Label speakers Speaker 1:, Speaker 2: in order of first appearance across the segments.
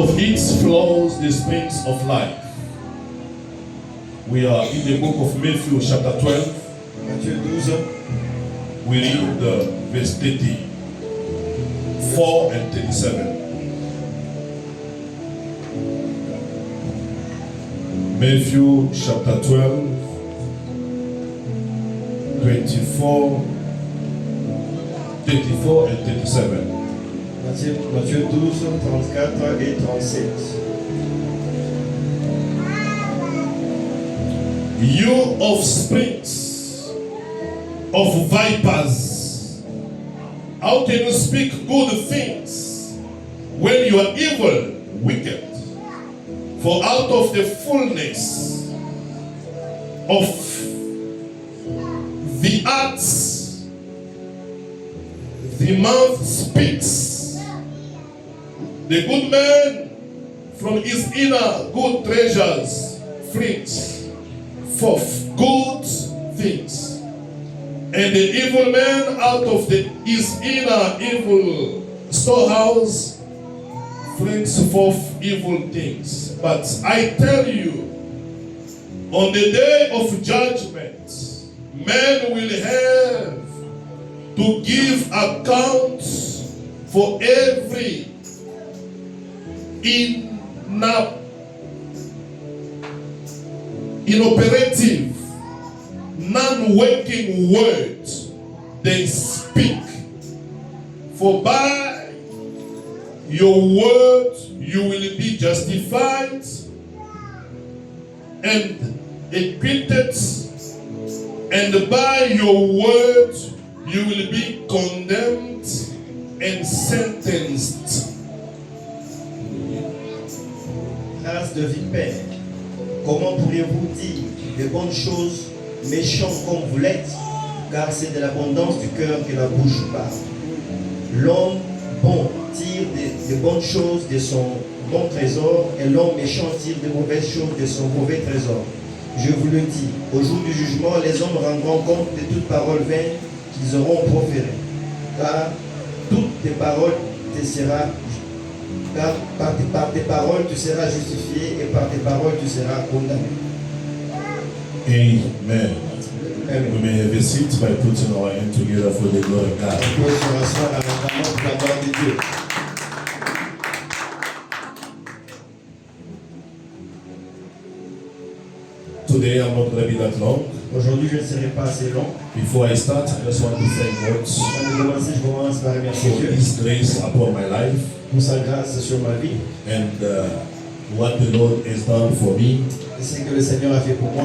Speaker 1: of it flows the springs of life. We are in the book of Matthew chapter 12.
Speaker 2: Matthieu 12.
Speaker 1: We read verse 34 and 37. Matthew chapter 12, 24, 34 and 37.
Speaker 2: Matthieu 12, 34 et 37.
Speaker 1: You offsprings of vipers, how can you speak good things when you are evil, wicked? For out of the fullness of the heart, the mouth speaks. The good man from his inner good treasures flings forth good things, and the evil man out of his inner evil storehouse brings forth evil things. But I tell you, on the day of judgment, men will have to give account for every inoperative, non-working word they speak. For by your word you will be justified and acquitted, and by your word you will be condemned and sentenced.
Speaker 2: Race de vipères, comment pourriez-vous dire de bonnes choses, méchants comme vous l'êtes, car c'est de l'abondance du cœur que la bouche parle. L'homme bon tire de bonnes choses de son bon trésor, et l'homme méchant tire de mauvaises choses de son mauvais trésor. Je vous le dis, au jour du jugement, les hommes rendront compte de toute parole vaine qu'ils auront proférée. Car toutes tes paroles te seront, car par tes paroles tu seras justifié, et par tes paroles tu seras condamné.
Speaker 1: Amen. We may have a seat by putting our hand together for the glory of God.
Speaker 2: On peut se rasseoir ardemment pour la gloire de Dieu.
Speaker 1: Today I'm not going to be that long.
Speaker 2: Aujourd'hui, je ne serai pas assez long.
Speaker 1: Before I start, I just want to thank God
Speaker 2: Avant de commencer, je commence par remercier
Speaker 1: for
Speaker 2: Dieu
Speaker 1: His grace upon my life
Speaker 2: pour sa grâce sur ma vie
Speaker 1: and what the Lord has done for me.
Speaker 2: et ce que le Seigneur a fait pour moi.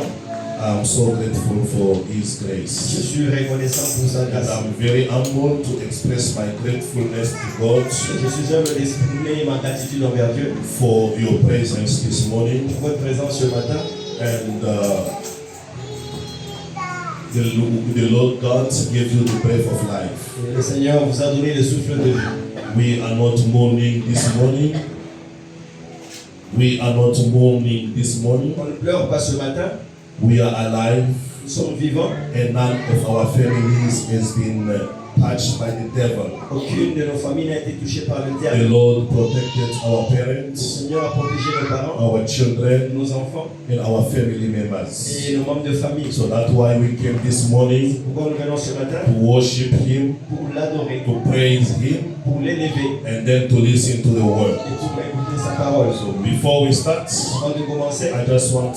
Speaker 1: I'm so grateful for His
Speaker 2: Je
Speaker 1: grace.
Speaker 2: suis reconnaissant pour sa
Speaker 1: And
Speaker 2: grâce.
Speaker 1: I'm very humble to express my gratefulness to God
Speaker 2: Je suis humble d'exprimer ma gratitude envers Dieu
Speaker 1: for your presence this morning.
Speaker 2: pour votre présence ce matin.
Speaker 1: And the Lord God gave you the breath of life.
Speaker 2: Et le Seigneur vous a donné le souffle de vie.
Speaker 1: We are not mourning this morning. We are not mourning this morning.
Speaker 2: On ne pleure pas ce matin.
Speaker 1: We are alive,
Speaker 2: Nous sommes vivants.
Speaker 1: and none of our families has been touched by the devil.
Speaker 2: Aucune de nos familles n'a été touchée par le
Speaker 1: The
Speaker 2: diable.
Speaker 1: Lord protected our
Speaker 2: Le
Speaker 1: parents,
Speaker 2: Seigneur a protégé nos parents,
Speaker 1: our children,
Speaker 2: nos enfants
Speaker 1: and our family members.
Speaker 2: et nos membres de famille.
Speaker 1: So that's why we came this morning
Speaker 2: Pourquoi nous venons ce matin?
Speaker 1: to worship Him,
Speaker 2: Pour l'adorer,
Speaker 1: to praise Him,
Speaker 2: pour l'élever
Speaker 1: and then to listen to the Word.
Speaker 2: et pour écouter sa parole.
Speaker 1: So before we start,
Speaker 2: Avant de commencer,
Speaker 1: I just want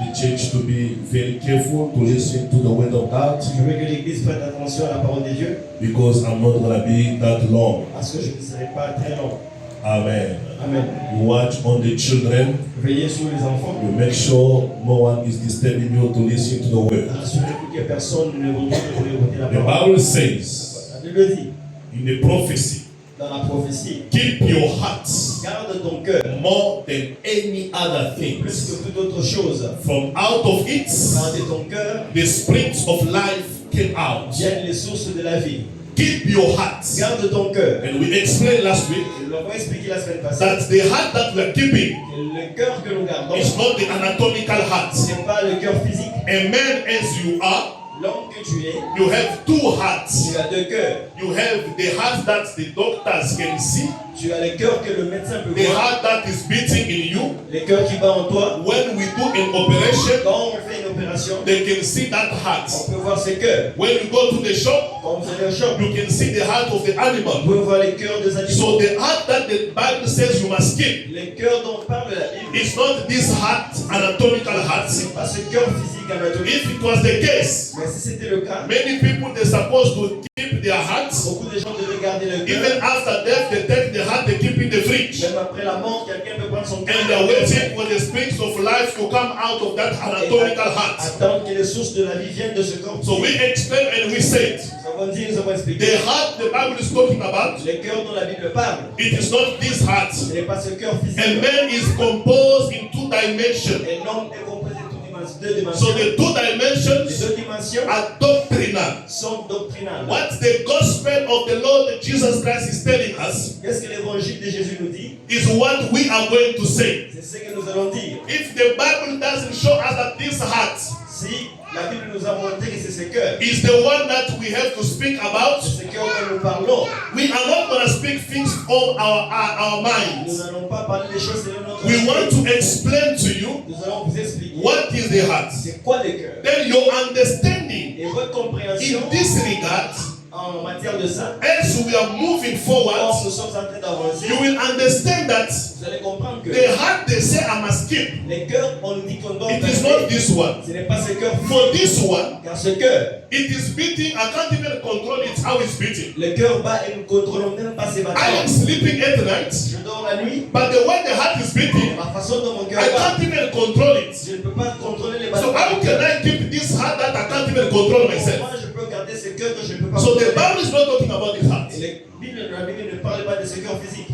Speaker 1: the church to be very careful to listen to the Word of God,
Speaker 2: je veux que l'Église prête attention à la parole de Dieu
Speaker 1: because I'm not going to be that long.
Speaker 2: parce que je ne serai pas très long.
Speaker 1: Amen.
Speaker 2: Amen.
Speaker 1: You watch on the children.
Speaker 2: Veillez sur les enfants.
Speaker 1: You make sure no one is disturbing you to listen to the Word.
Speaker 2: Assurez-vous que personne ne vous retourne pour écouter la
Speaker 1: The
Speaker 2: parole.
Speaker 1: Bible says
Speaker 2: La Bible dit,
Speaker 1: in the prophecy,
Speaker 2: dans la prophétie,
Speaker 1: keep your hearts
Speaker 2: garde ton cœur
Speaker 1: more than any other
Speaker 2: plus
Speaker 1: thing.
Speaker 2: que toute autre chose.
Speaker 1: From out of it,
Speaker 2: Garde ton cœur,
Speaker 1: the springs of life came out.
Speaker 2: viennent les sources de la vie.
Speaker 1: Keep your hearts.
Speaker 2: Garde ton cœur.
Speaker 1: And we explained last week
Speaker 2: Nous l'avons expliqué la semaine passée.
Speaker 1: that the heart that we are keeping
Speaker 2: Que le cœur que nous gardons,
Speaker 1: is not the anatomical heart.
Speaker 2: ce n'est pas le cœur physique.
Speaker 1: A man as you are,
Speaker 2: L'homme que que tu es,
Speaker 1: you have two hearts.
Speaker 2: tu as deux cœurs.
Speaker 1: You have the heart that the doctors can see,
Speaker 2: Tu as le cœur que le médecin peut
Speaker 1: the
Speaker 2: voir,
Speaker 1: heart that is beating in you.
Speaker 2: le cœur qui bat en toi.
Speaker 1: When we do an operation,
Speaker 2: Quand on fait une opération,
Speaker 1: they can see that heart.
Speaker 2: on peut voir ses cœurs.
Speaker 1: When you go to the shop,
Speaker 2: Quand vous allez au shop,
Speaker 1: you can see the heart of the
Speaker 2: vous
Speaker 1: animal.
Speaker 2: pouvez voir les cœurs des animaux.
Speaker 1: So the heart that the Bible says you must keep
Speaker 2: Les cœurs dont parle la Bible,
Speaker 1: is not this heart, anatomical heart.
Speaker 2: c'est pas ce cœur physique anatomique.
Speaker 1: If it was the case,
Speaker 2: Mais si c'était le cas,
Speaker 1: many people they're supposed to keep their hearts.
Speaker 2: beaucoup de gens devaient garder le cœur.
Speaker 1: Even after death, they take the heart, they keep in the fridge.
Speaker 2: Même après la mort, quelqu'un peut prendre son cœur.
Speaker 1: And they're waiting for the springs of life to come out of that anatomical heart.
Speaker 2: Attendre que les sources de la vie viennent de ce corps.
Speaker 1: So we explain and we say it.
Speaker 2: Nous avons dit, nous avons expliqué.
Speaker 1: The heart the Bible is talking about,
Speaker 2: Le cœur dont la Bible parle,
Speaker 1: it is not this heart.
Speaker 2: ce n'est pas ce cœur physique.
Speaker 1: A man is composed in two dimensions.
Speaker 2: Un homme est composé de deux dimensions.
Speaker 1: So the two
Speaker 2: Les
Speaker 1: dimensions
Speaker 2: deux dimensions
Speaker 1: are doctrinal.
Speaker 2: sont doctrinales.
Speaker 1: What the gospel of the Lord Jesus Christ is telling us
Speaker 2: Qu'est-ce que l'évangile de Jésus nous dit?
Speaker 1: is what we are going to say.
Speaker 2: C'est ce que nous allons dire.
Speaker 1: If the Bible doesn't show us that this heart
Speaker 2: Si la Bible nous a montré que c'est ce cœur,
Speaker 1: is the one that we have to speak about,
Speaker 2: c'est ce cœur dont nous parlons,
Speaker 1: we are not going to speak things from our
Speaker 2: nous
Speaker 1: minds.
Speaker 2: n'allons pas parler des choses selon notre
Speaker 1: We want
Speaker 2: esprit.
Speaker 1: to explain to you
Speaker 2: Nous allons vous expliquer
Speaker 1: what is the heart.
Speaker 2: c'est quoi le cœur.
Speaker 1: Then your understanding
Speaker 2: Et votre compréhension
Speaker 1: in this regard,
Speaker 2: en matière de ça,
Speaker 1: as we are moving
Speaker 2: quand
Speaker 1: forward,
Speaker 2: nous sommes en train d'avancer,
Speaker 1: you will understand that
Speaker 2: vous allez comprendre que
Speaker 1: the heart they say I must keep,
Speaker 2: les cœurs, on nous dit qu'on doit
Speaker 1: it is not
Speaker 2: garder.
Speaker 1: this one.
Speaker 2: Ce n'est pas ce cœur
Speaker 1: For this one,
Speaker 2: car ce cœur,
Speaker 1: it is beating. I can't even control it how it's beating.
Speaker 2: le cœur bat et nous ne contrôlons même pas ses
Speaker 1: I am
Speaker 2: battements.
Speaker 1: sleeping at night,
Speaker 2: Je dors la nuit,
Speaker 1: but the way the heart is beating,
Speaker 2: la façon dont mon cœur
Speaker 1: I
Speaker 2: bat,
Speaker 1: can't even control it.
Speaker 2: je ne peux pas contrôler les
Speaker 1: So
Speaker 2: battements.
Speaker 1: how can I keep this heart that I can't even control myself?
Speaker 2: Comment je peux garder ce cœur que je ne peux pas
Speaker 1: So the
Speaker 2: contrôler?
Speaker 1: Bible is not talking about this heart.
Speaker 2: Et la Bible ne parle pas de ce cœur physique.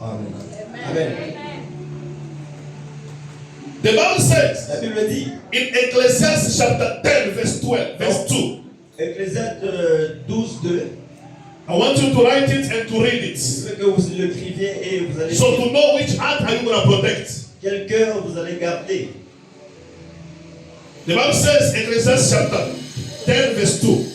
Speaker 1: Amen.
Speaker 2: Amen.
Speaker 1: The Bible says
Speaker 2: La Bible dit,
Speaker 1: in Ecclesiastes chapter 10, verse 12, verse 2.
Speaker 2: Ecclésiaste 12, 2,
Speaker 1: I want you to write it and to read it.
Speaker 2: je veux que vous l'écriviez et vous allez
Speaker 1: So to know which heart are you going to protect.
Speaker 2: quel cœur vous allez garder.
Speaker 1: The Bible says, Ecclesiastes chapter 10, verse 2.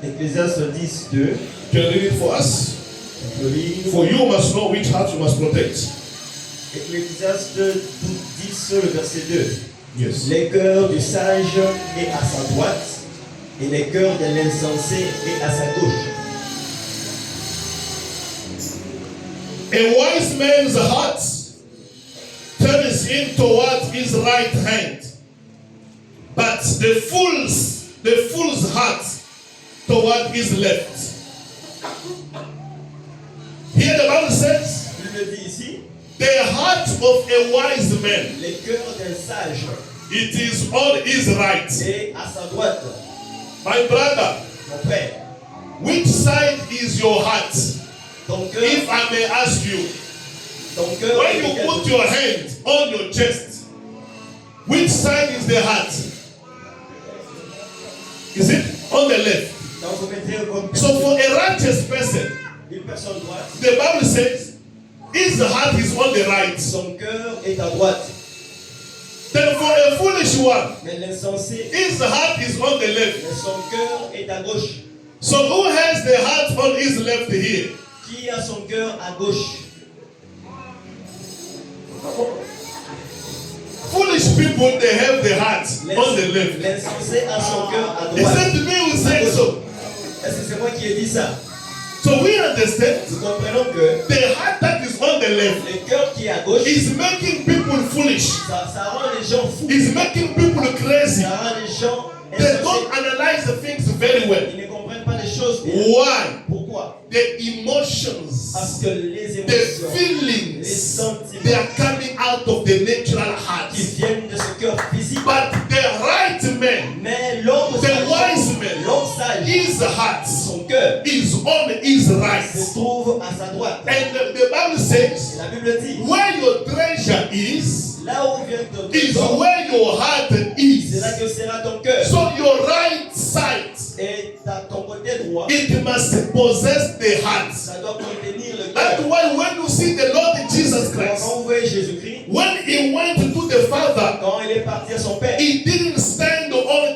Speaker 2: Ecclésiaste 10, 2.
Speaker 1: Can you read it for us?
Speaker 2: On peut lire.
Speaker 1: For you must know which heart you must protect.
Speaker 2: Ecclésiaste 10, le verset 2.
Speaker 1: Yes.
Speaker 2: Les cœurs du sage est à sa droite et les cœurs de l'insensé est à sa gauche.
Speaker 1: A wise man's heart turns in toward his right hand, but the fool's heart toward his left. Here the Bible says,
Speaker 2: Il le dit ici,
Speaker 1: the heart of a wise man,
Speaker 2: les cœurs d'un sage
Speaker 1: it is on his right.
Speaker 2: est à sa droite.
Speaker 1: My brother,
Speaker 2: Mon frère,
Speaker 1: which side is your heart?
Speaker 2: ton cœur,
Speaker 1: If I may ask you,
Speaker 2: ton cœur,
Speaker 1: when you put your hand on your chest, which side is the heart? Is it on the left?
Speaker 2: quand vous mettez comme
Speaker 1: So for a righteous person,
Speaker 2: une personne droite,
Speaker 1: the Bible says, his heart is on the right.
Speaker 2: son cœur est à droite.
Speaker 1: Then for a foolish one,
Speaker 2: Mais l'insensé,
Speaker 1: his heart is on the left.
Speaker 2: mais son cœur est à gauche.
Speaker 1: So who has the heart on his left here?
Speaker 2: Qui a son cœur à gauche?
Speaker 1: Foolish people, they have the heart on the left.
Speaker 2: L'insensé a son cœur à
Speaker 1: They
Speaker 2: droite.
Speaker 1: said to me, who said so?
Speaker 2: Est-ce que c'est moi qui ai dit ça?
Speaker 1: So we understand
Speaker 2: Nous comprenons que
Speaker 1: the heart that is on the left
Speaker 2: le cœur qui est à gauche,
Speaker 1: is making people foolish.
Speaker 2: ça rend les gens fous.
Speaker 1: Is making people crazy.
Speaker 2: Ça rend les gens
Speaker 1: They
Speaker 2: insensés.
Speaker 1: don't analyze the things very well.
Speaker 2: Ils ne comprennent pas les choses bien.
Speaker 1: Why?
Speaker 2: Pourquoi?
Speaker 1: The emotions,
Speaker 2: Parce que les
Speaker 1: the
Speaker 2: émotions, les
Speaker 1: feelings,
Speaker 2: sentiments
Speaker 1: they are coming out of the natural
Speaker 2: qui
Speaker 1: heart.
Speaker 2: viennent de ce cœur physique.
Speaker 1: But the right man,
Speaker 2: Mais l'homme
Speaker 1: the
Speaker 2: sage,
Speaker 1: wise man,
Speaker 2: l'homme sage,
Speaker 1: his heart
Speaker 2: son cœur
Speaker 1: is on his right.
Speaker 2: se trouve à sa droite.
Speaker 1: And the Bible says,
Speaker 2: La Bible dit,
Speaker 1: where your treasure is
Speaker 2: là où vient ton
Speaker 1: is
Speaker 2: trésor,
Speaker 1: where your heart
Speaker 2: c'est là
Speaker 1: is.
Speaker 2: que sera ton cœur.
Speaker 1: So your right side,
Speaker 2: Et à ton côté droit,
Speaker 1: it must possess the heart.
Speaker 2: ça doit contenir le
Speaker 1: That's
Speaker 2: cœur.
Speaker 1: why when you see the Lord Jesus Christ,
Speaker 2: Quand on voit Jésus-Christ,
Speaker 1: when he went to the Father,
Speaker 2: quand il est parti à son Père,
Speaker 1: he didn't stand on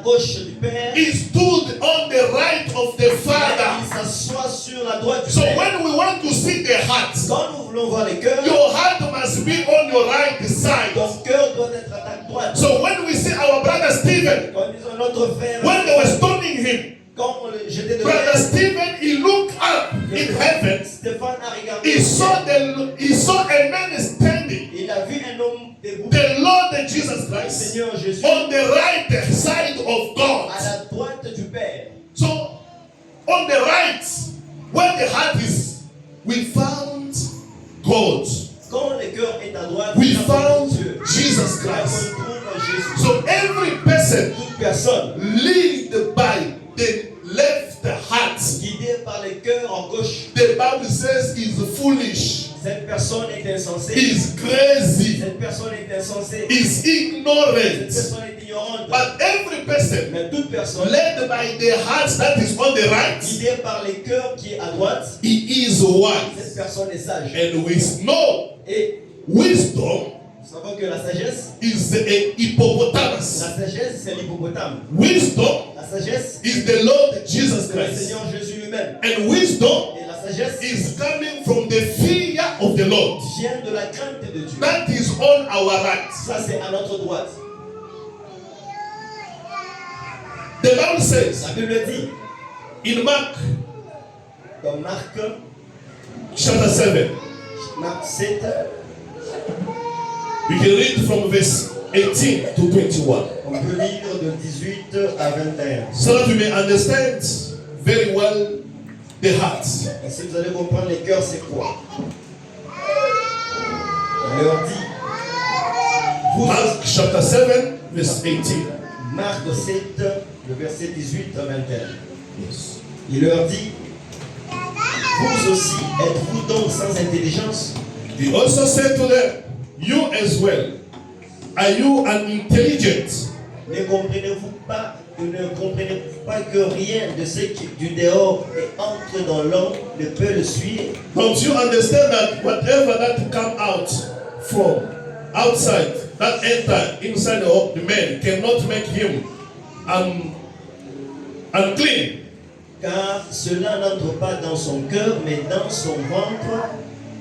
Speaker 2: la gauche du Père.
Speaker 1: He stood on the right of the
Speaker 2: Il
Speaker 1: Father.
Speaker 2: s'assoit sur la droite du
Speaker 1: So
Speaker 2: Père.
Speaker 1: when we want to see the heart,
Speaker 2: Quand nous voulons voir les cœurs,
Speaker 1: your heart must be on your right side.
Speaker 2: ton cœur doit être à ta droite.
Speaker 1: So when we see our brother Stephen,
Speaker 2: Quand nous disons notre frère,
Speaker 1: when they were stoning him,
Speaker 2: quand on le jetait de
Speaker 1: brother
Speaker 2: terre,
Speaker 1: Stephen, he looked up in heaven.
Speaker 2: Stéphane a regardé.
Speaker 1: He saw a man standing,
Speaker 2: Il a vu un homme debout.
Speaker 1: the Lord Jesus
Speaker 2: Le
Speaker 1: Christ,
Speaker 2: Seigneur Jésus
Speaker 1: on the right side of God.
Speaker 2: à la droite du Père.
Speaker 1: So on the right, where the heart is, we found God.
Speaker 2: Quand le cœur est à droite,
Speaker 1: We
Speaker 2: nous avons
Speaker 1: found
Speaker 2: Dieu.
Speaker 1: Jesus
Speaker 2: Là,
Speaker 1: Christ.
Speaker 2: on trouve Jésus.
Speaker 1: So every person
Speaker 2: Toute personne
Speaker 1: lead by the left heart.
Speaker 2: guidée par le cœur en gauche,
Speaker 1: The Bible says is foolish,
Speaker 2: cette personne est insensée.
Speaker 1: is crazy,
Speaker 2: Cette personne est insensée.
Speaker 1: is
Speaker 2: Cette
Speaker 1: ignorant.
Speaker 2: personne est ignorante.
Speaker 1: But every person
Speaker 2: Mais toute personne
Speaker 1: led by the heart that is on the right,
Speaker 2: guidée par le cœur qui est à droite,
Speaker 1: he is
Speaker 2: cette
Speaker 1: wise.
Speaker 2: personne est sage.
Speaker 1: And we know
Speaker 2: Et
Speaker 1: wisdom
Speaker 2: nous savons que la sagesse,
Speaker 1: is a hippopotamus.
Speaker 2: la sagesse c'est l'hippopotame.
Speaker 1: Wisdom
Speaker 2: La sagesse
Speaker 1: is the Lord Jesus
Speaker 2: c'est le
Speaker 1: Christ.
Speaker 2: Seigneur Jésus lui-même.
Speaker 1: And wisdom
Speaker 2: Et la sagesse
Speaker 1: is coming from the fear of the Lord.
Speaker 2: vient de la crainte de Dieu.
Speaker 1: That is on our right.
Speaker 2: Ça c'est à notre droite.
Speaker 1: The Bible says
Speaker 2: La Bible dit
Speaker 1: in Mark
Speaker 2: dans Marc
Speaker 1: chapter 7,
Speaker 2: Marc 7,
Speaker 1: we can read from verse 18 to 21,
Speaker 2: on peut lire de 18 à 21.
Speaker 1: so that we may understand very well the heart.
Speaker 2: Et si vous allez comprendre les cœurs, c'est quoi? On leur dit, vous,
Speaker 1: Mark chapter 7, verse 18.
Speaker 2: Marc 7, le verset 18 à 21. Il leur dit, vous aussi êtes-vous donc sans intelligence?
Speaker 1: He also said to them, you as well, are you unintelligent?
Speaker 2: Ne comprenez-vous pas que rien de ce qui du dehors et entre dans l'homme ne peut le suivre?
Speaker 1: Don't you understand that whatever that come out from outside, that enter inside of the man, cannot make him unclean?
Speaker 2: Car cela n'entre pas dans son cœur, mais dans son ventre.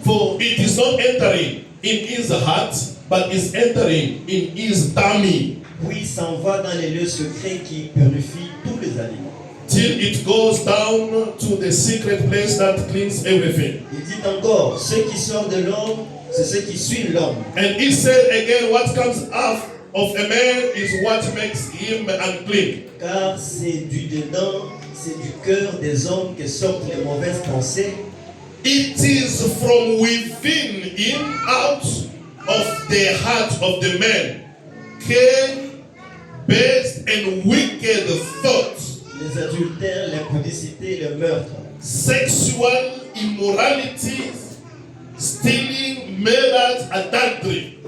Speaker 1: For it is not entering in his heart, but is entering in his tummy,
Speaker 2: Puis s'en va dans les lieux secrets qui purifient tous les aliments.
Speaker 1: till it goes down to the secret place that cleans everything.
Speaker 2: Il dit encore, ce qui sort de l'homme, c'est ce qui suit l'homme.
Speaker 1: And he said again, what comes out of a man is what makes him unclean.
Speaker 2: Car c'est du dedans, c'est du cœur des hommes que sortent les mauvaises pensées.
Speaker 1: It is from within him, out of the heart of the man, came base and wicked thoughts,
Speaker 2: Les adultères, l'impudicité, le meurtre,
Speaker 1: sexual immorality, stealing, murder, adultery.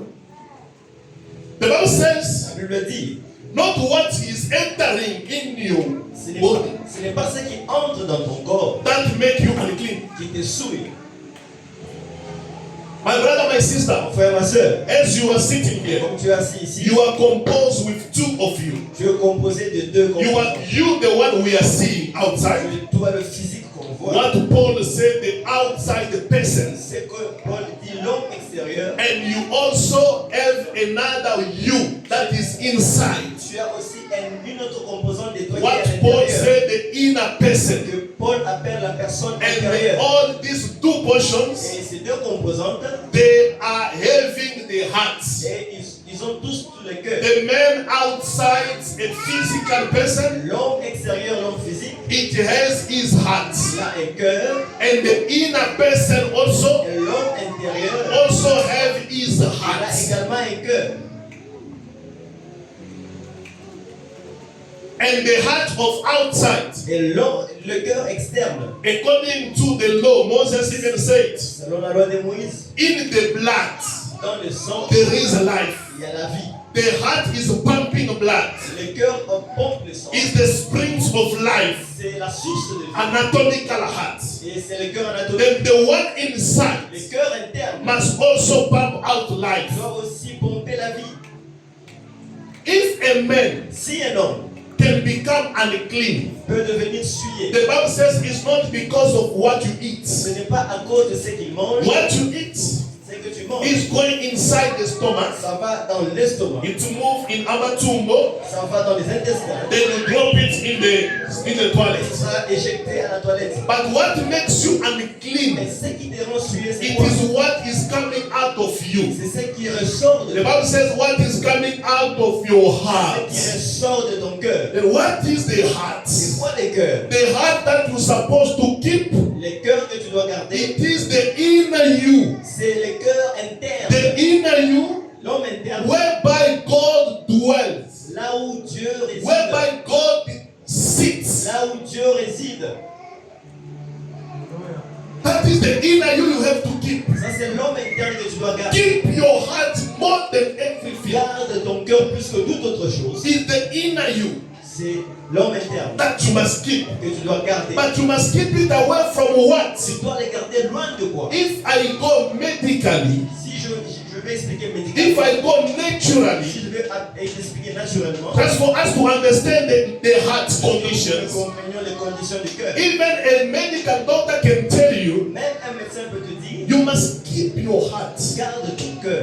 Speaker 1: The Bible says,
Speaker 2: la Bible dit,
Speaker 1: not what is entering in you body
Speaker 2: ce n'est pas ce qui entre dans ton corps
Speaker 1: that make you unclean.
Speaker 2: qui te souille.
Speaker 1: My brother, my sister,
Speaker 2: Mon frère, ma soeur,
Speaker 1: as you are sitting here,
Speaker 2: comme tu es assis ici,
Speaker 1: you are composed with two of you.
Speaker 2: tu es composé de deux
Speaker 1: You are
Speaker 2: composants.
Speaker 1: the one we are seeing outside.
Speaker 2: Tu es toi le physique qu'on voit.
Speaker 1: What Paul said, the outside the person,
Speaker 2: C'est que Paul dit l'homme extérieur.
Speaker 1: and you also have another you that is inside.
Speaker 2: Tu as aussi une autre composante de toi qui
Speaker 1: What
Speaker 2: est à
Speaker 1: Paul
Speaker 2: l'intérieur.
Speaker 1: said, the inner person,
Speaker 2: Que Paul appelle la personne
Speaker 1: and
Speaker 2: intérieure.
Speaker 1: all these two portions,
Speaker 2: Et ces deux composantes,
Speaker 1: they are having the heart.
Speaker 2: et ils ont tous le cœur.
Speaker 1: The man outside, a physical person,
Speaker 2: L'homme extérieur, l'homme physique,
Speaker 1: it has his heart,
Speaker 2: il a un cœur.
Speaker 1: and the inner person also
Speaker 2: Et l'homme intérieur,
Speaker 1: also have his
Speaker 2: il a
Speaker 1: heart.
Speaker 2: également un cœur.
Speaker 1: And the heart of outside,
Speaker 2: Et le cœur externe,
Speaker 1: according to the law, Moses even said,
Speaker 2: selon la loi de Moïse,
Speaker 1: in the blood
Speaker 2: dans le sang,
Speaker 1: there is life.
Speaker 2: il y a la vie.
Speaker 1: The heart is pumping blood.
Speaker 2: Le cœur pompe le sang.
Speaker 1: It's the springs of life,
Speaker 2: C'est la source de vie.
Speaker 1: anatomical heart.
Speaker 2: Et c'est le cœur anatomique.
Speaker 1: Then the one inside
Speaker 2: Le cœur interne
Speaker 1: must also pump out life.
Speaker 2: doit aussi pomper la vie.
Speaker 1: If a man
Speaker 2: Si un homme
Speaker 1: can become unclean.
Speaker 2: peut devenir souillé.
Speaker 1: The Bible says it's not because of what you eat.
Speaker 2: Ce n'est pas à cause de ce qu'il mange.
Speaker 1: What you eat
Speaker 2: C'est que tu manges.
Speaker 1: is going inside the stomach.
Speaker 2: Ça va dans l'estomac.
Speaker 1: It move in amatumbo.
Speaker 2: Ça va dans les intestins.
Speaker 1: Then you drop it in the
Speaker 2: Ça
Speaker 1: toilet.
Speaker 2: sera éjecté à la toilette.
Speaker 1: But what makes you
Speaker 2: Mais
Speaker 1: unclean?
Speaker 2: ce qui te rend souillé, c'est
Speaker 1: It
Speaker 2: quoi?
Speaker 1: is what is coming out of you.
Speaker 2: C'est ce qui ressort de
Speaker 1: The
Speaker 2: toi.
Speaker 1: Bible says what is coming out of your
Speaker 2: Ce
Speaker 1: heart.
Speaker 2: qui ressort de ton cœur.
Speaker 1: Then what is the heart?
Speaker 2: C'est quoi les cœurs?
Speaker 1: The heart that you're supposed to keep.
Speaker 2: Les cœurs que tu dois garder,
Speaker 1: It is the inner you.
Speaker 2: c'est les cœurs internes.
Speaker 1: The inner you
Speaker 2: L'homme interne.
Speaker 1: whereby God dwells.
Speaker 2: Là où Dieu réside.
Speaker 1: Whereby God sits.
Speaker 2: Là où Dieu réside.
Speaker 1: That is the inner you have to keep.
Speaker 2: Ça, c'est l'homme interne que tu dois garder.
Speaker 1: Keep your heart more than everything.
Speaker 2: Garde ton cœur plus que toute autre chose.
Speaker 1: It's the inner you
Speaker 2: C'est l'homme interne
Speaker 1: that you must keep.
Speaker 2: que tu dois garder.
Speaker 1: But you must keep it away from what?
Speaker 2: Tu dois les garder loin de quoi?
Speaker 1: If I go medically,
Speaker 2: Si je vais expliquer
Speaker 1: if
Speaker 2: médicalement,
Speaker 1: I go
Speaker 2: si
Speaker 1: naturally,
Speaker 2: je vais expliquer naturellement,
Speaker 1: that's for us to understand the heart
Speaker 2: nous
Speaker 1: conditions.
Speaker 2: comprenons les conditions du cœur.
Speaker 1: Even a medical doctor can tell you,
Speaker 2: Même un médecin peut te dire,
Speaker 1: you must keep your heart.
Speaker 2: garde ton cœur.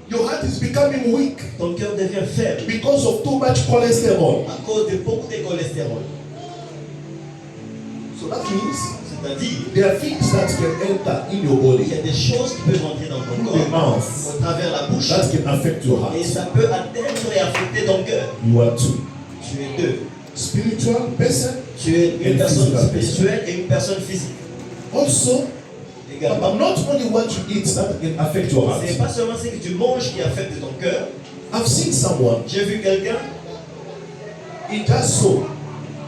Speaker 1: Your heart is becoming weak
Speaker 2: Ton cœur devient faible
Speaker 1: because of too much cholesterol.
Speaker 2: à cause de beaucoup de cholestérol.
Speaker 1: So that means
Speaker 2: C'est-à-dire,
Speaker 1: there are things that can enter in your
Speaker 2: il y
Speaker 1: body
Speaker 2: a des choses qui peuvent rentrer dans ton
Speaker 1: through the
Speaker 2: corps
Speaker 1: mouth
Speaker 2: au travers la bouche
Speaker 1: that can affect your
Speaker 2: et
Speaker 1: heart.
Speaker 2: ça peut atteindre et affecter ton cœur.
Speaker 1: You are two.
Speaker 2: Tu es deux.
Speaker 1: Spiritual person.
Speaker 2: Tu es une
Speaker 1: And
Speaker 2: personne
Speaker 1: physical
Speaker 2: spirituelle et une personne physique.
Speaker 1: Also,
Speaker 2: Également,
Speaker 1: not only what you eat that can affect your heart.
Speaker 2: ce n'est pas seulement ce que tu manges qui affecte ton cœur.
Speaker 1: I've seen someone,
Speaker 2: J'ai vu quelqu'un,
Speaker 1: he just saw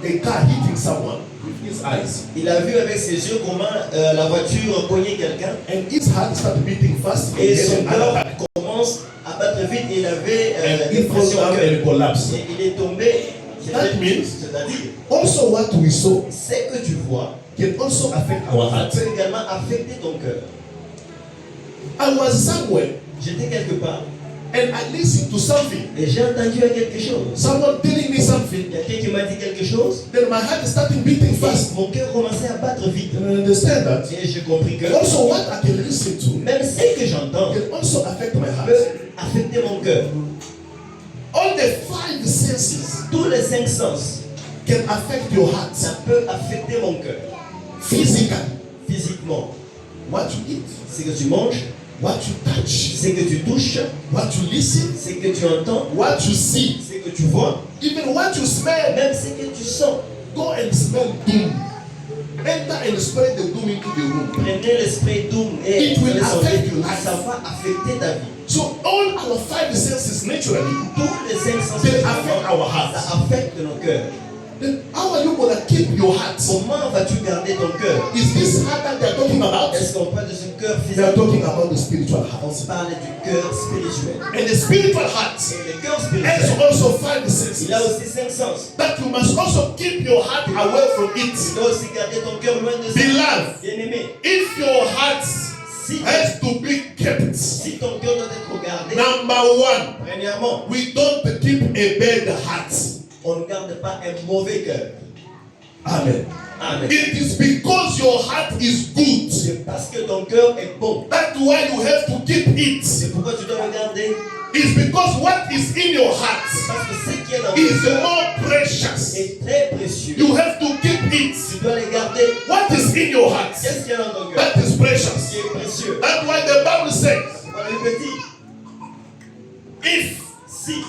Speaker 1: a car hitting someone with his eyes.
Speaker 2: il a vu avec ses yeux comment la voiture cognait quelqu'un
Speaker 1: And his heart started beating fast.
Speaker 2: et
Speaker 1: And
Speaker 2: son
Speaker 1: then
Speaker 2: cœur
Speaker 1: attack.
Speaker 2: commence à battre vite et il avait
Speaker 1: And
Speaker 2: des
Speaker 1: he falls
Speaker 2: pressions au
Speaker 1: down
Speaker 2: cœur.
Speaker 1: and collapsed.
Speaker 2: Et il est tombé.
Speaker 1: That means-
Speaker 2: C'est-à-dire,
Speaker 1: Also, what we saw
Speaker 2: ce que tu vois
Speaker 1: can also affect our heart.
Speaker 2: peut également affecter ton cœur.
Speaker 1: I was somewhere
Speaker 2: J'étais quelque part
Speaker 1: and I listened to something.
Speaker 2: et j'ai entendu quelque chose.
Speaker 1: Someone telling me something.
Speaker 2: Quelqu'un qui m'a dit quelque chose
Speaker 1: Then my heart started beating
Speaker 2: et
Speaker 1: fast.
Speaker 2: mon cœur commençait à battre vite.
Speaker 1: And I understand that.
Speaker 2: Et j'ai compris que
Speaker 1: Also, what I can listen to
Speaker 2: même ce que j'entends
Speaker 1: can also affect my heart.
Speaker 2: peut affecter mon cœur.
Speaker 1: All the five senses
Speaker 2: Tous les cinq sens,
Speaker 1: can affect your heart
Speaker 2: ça peut affecter mon cœur.
Speaker 1: physically.
Speaker 2: Physiquement,
Speaker 1: What you eat,
Speaker 2: ce que tu manges,
Speaker 1: what you touch,
Speaker 2: ce que tu touches,
Speaker 1: what you listen,
Speaker 2: ce que tu entends,
Speaker 1: what you see,
Speaker 2: ce que tu vois,
Speaker 1: even what you smell.
Speaker 2: même ce que tu sens.
Speaker 1: Go and smell doom. Enter and spread the doom into the room.
Speaker 2: Prenez l'esprit doom et
Speaker 1: It will
Speaker 2: laissez
Speaker 1: affect
Speaker 2: tomber.
Speaker 1: your life.
Speaker 2: Ça va affecter ta vie.
Speaker 1: So all our five senses naturally,
Speaker 2: Tous les cinq sens,
Speaker 1: they affect our hearts.
Speaker 2: ça affecte nos cœurs.
Speaker 1: Then how are you going to keep your heart?
Speaker 2: Comment vas-tu garder ton cœur?
Speaker 1: Is this heart that they're talking about?
Speaker 2: Est-ce qu'on parle de ce cœur
Speaker 1: They are
Speaker 2: physique?
Speaker 1: talking about the spiritual
Speaker 2: On
Speaker 1: heart.
Speaker 2: parle du cœur spirituel.
Speaker 1: And the spiritual heart
Speaker 2: Et le cœur
Speaker 1: has
Speaker 2: spirituel,
Speaker 1: also five senses.
Speaker 2: il a aussi cinq sens.
Speaker 1: That you must also keep your heart away from it.
Speaker 2: Tu dois aussi garder ton cœur loin de ça.
Speaker 1: Beloved,
Speaker 2: Bien-aimé,
Speaker 1: if your heart
Speaker 2: si,
Speaker 1: has to be kept,
Speaker 2: si ton cœur doit être gardé,
Speaker 1: number one,
Speaker 2: premièrement,
Speaker 1: we don't keep a bad heart.
Speaker 2: on ne garde pas un mauvais cœur.
Speaker 1: Amen.
Speaker 2: Amen.
Speaker 1: It is because your heart is good.
Speaker 2: C'est parce que ton cœur est bon.
Speaker 1: That's why you have to keep it.
Speaker 2: C'est pourquoi tu dois le garder.
Speaker 1: It's because what is in your heart
Speaker 2: Parce que ce qui est dans ton
Speaker 1: is
Speaker 2: cœur
Speaker 1: more precious.
Speaker 2: est très précieux.
Speaker 1: You have to keep it.
Speaker 2: Tu dois les garder.
Speaker 1: What is in your heart?
Speaker 2: Qu'est-ce qu'il y a dans ton cœur?
Speaker 1: That is
Speaker 2: Ce
Speaker 1: precious.
Speaker 2: qui est précieux.
Speaker 1: That's why the Bible says,
Speaker 2: Voilà le petit.
Speaker 1: if
Speaker 2: Si,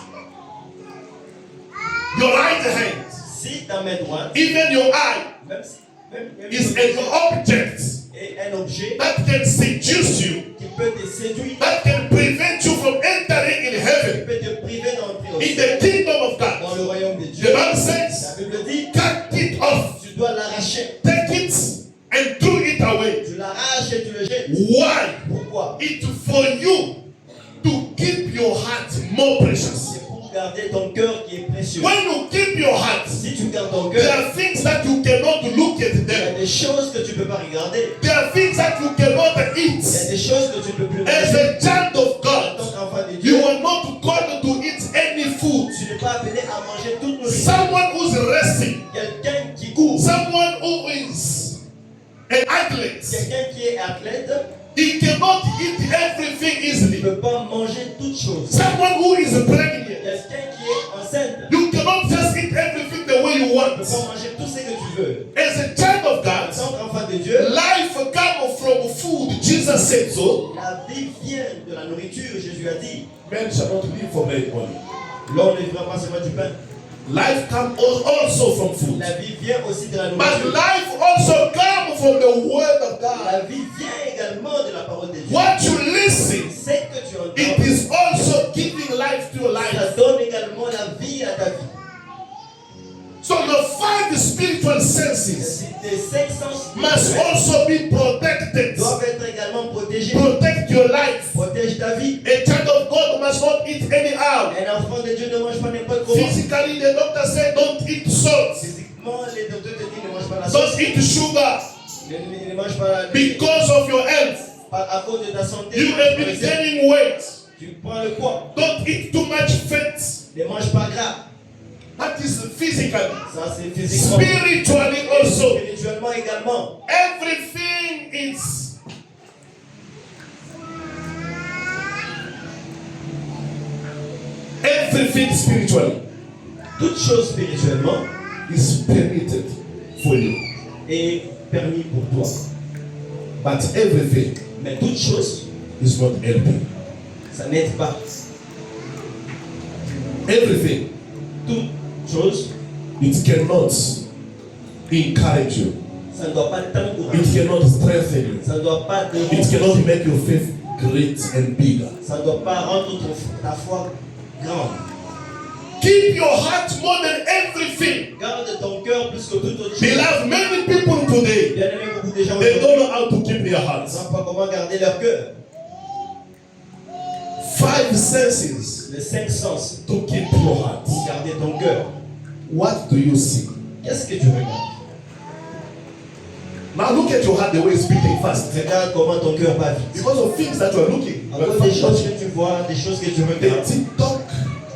Speaker 1: your right hand,
Speaker 2: si ta main droite,
Speaker 1: even your eye,
Speaker 2: même si, même
Speaker 1: is an object
Speaker 2: est un objet
Speaker 1: that can seduce you,
Speaker 2: qui peut te séduire,
Speaker 1: that can prevent you from entering in
Speaker 2: qui
Speaker 1: heaven,
Speaker 2: peut te priver d'entrer au
Speaker 1: in
Speaker 2: ciel,
Speaker 1: the kingdom of
Speaker 2: dans
Speaker 1: God.
Speaker 2: le royaume de
Speaker 1: The
Speaker 2: Dieu.
Speaker 1: Bible says,
Speaker 2: La Bible dit,
Speaker 1: cut it off,
Speaker 2: tu dois l'arracher.
Speaker 1: take it and throw it away.
Speaker 2: Tu l'arraches et tu le jettes.
Speaker 1: Why?
Speaker 2: Pourquoi?
Speaker 1: It's for you to keep your heart more precious.
Speaker 2: C'est pour garder ton cœur qui est précieux.
Speaker 1: When you keep your heart,
Speaker 2: Si tu gardes ton
Speaker 1: there
Speaker 2: cœur,
Speaker 1: are things that you cannot look at
Speaker 2: il y a
Speaker 1: them.
Speaker 2: des choses que tu ne peux pas regarder.
Speaker 1: There are things that you cannot
Speaker 2: Il y a
Speaker 1: eat.
Speaker 2: des choses que tu ne peux plus
Speaker 1: As
Speaker 2: manger.
Speaker 1: a child of
Speaker 2: En tant
Speaker 1: God,
Speaker 2: qu'enfant de
Speaker 1: you
Speaker 2: Dieu,
Speaker 1: are not called to eat any food.
Speaker 2: tu n'es pas appelé à manger toute nourriture.
Speaker 1: Someone athlete,
Speaker 2: Quelqu'un qui est athlète
Speaker 1: he cannot eat everything
Speaker 2: ne
Speaker 1: easily.
Speaker 2: peut pas manger toutes choses.
Speaker 1: Someone who is pregnant,
Speaker 2: Quelqu'un qui est enceinte
Speaker 1: you cannot just eat everything the way you
Speaker 2: ne
Speaker 1: want.
Speaker 2: peut pas manger tout ce que tu veux.
Speaker 1: As a child of
Speaker 2: En
Speaker 1: God,
Speaker 2: tant qu'enfant de Dieu,
Speaker 1: life comes from food. Jesus said so.
Speaker 2: la vie vient de la nourriture. Jésus a dit,
Speaker 1: Men shall not live from bread only.
Speaker 2: l'homme ne vivra pas seulement du pain.
Speaker 1: Life comes also from food.
Speaker 2: La vie vient aussi de la
Speaker 1: But
Speaker 2: nourriture.
Speaker 1: life also comes from the word of God.
Speaker 2: La vie vient également de la parole de Dieu.
Speaker 1: What you listen,
Speaker 2: Ce que tu entends,
Speaker 1: it is also giving life to your
Speaker 2: ça
Speaker 1: life.
Speaker 2: donne également la vie à ta vie.
Speaker 1: So your 5 spiritual senses
Speaker 2: Tes 5 sens
Speaker 1: must also be protected.
Speaker 2: doivent être également protégés.
Speaker 1: Protect your life.
Speaker 2: Protège ta vie.
Speaker 1: A child of God must not eat anyhow.
Speaker 2: Un enfant de Dieu ne mange pas n'importe comment.
Speaker 1: Physically, the doctor said don't eat salt,
Speaker 2: Physiquement, les docteurs te disent ne mange pas la sauce.
Speaker 1: don't eat sugar
Speaker 2: Ne mange pas la
Speaker 1: because of your health.
Speaker 2: à cause de ta santé.
Speaker 1: You have been gaining weight.
Speaker 2: Tu prends le poids.
Speaker 1: Don't eat too much fat.
Speaker 2: Ne mange pas gras.
Speaker 1: That is physically.
Speaker 2: Ça, c'est physiquement.
Speaker 1: Spiritually also.
Speaker 2: Spirituellement également.
Speaker 1: Everything is spiritually
Speaker 2: Toute chose spirituellement
Speaker 1: is permitted for you.
Speaker 2: est permis pour toi.
Speaker 1: But everything
Speaker 2: Mais toute chose,
Speaker 1: is not helping.
Speaker 2: ça n'aide pas.
Speaker 1: Everything,
Speaker 2: Toute chose,
Speaker 1: it cannot encourage you.
Speaker 2: ça ne doit pas
Speaker 1: It
Speaker 2: t'encourager.
Speaker 1: cannot strengthen you.
Speaker 2: Ça ne doit pas te
Speaker 1: It cannot make your faith great and bigger.
Speaker 2: Ça ne doit pas rendre ta foi grande.
Speaker 1: Keep your heart more than everything.
Speaker 2: Garde ton cœur plus que toute autre chose.
Speaker 1: Beloved, many people today,
Speaker 2: Bien aimé, beaucoup de gens
Speaker 1: they
Speaker 2: ne
Speaker 1: don't know how to keep their hearts.
Speaker 2: savent pas comment garder leur cœur.
Speaker 1: 5 senses
Speaker 2: Les 5 sens
Speaker 1: to keep your heart.
Speaker 2: pour garder ton cœur.
Speaker 1: What do you see?
Speaker 2: Qu'est-ce que tu regardes?
Speaker 1: Now look at your heart the way it's beating fast.
Speaker 2: Regarde comment ton cœur bat vite.
Speaker 1: Because of things that you are looking.
Speaker 2: À cause des choses que tu vois, des choses que tu
Speaker 1: The
Speaker 2: regardes.
Speaker 1: TikTok,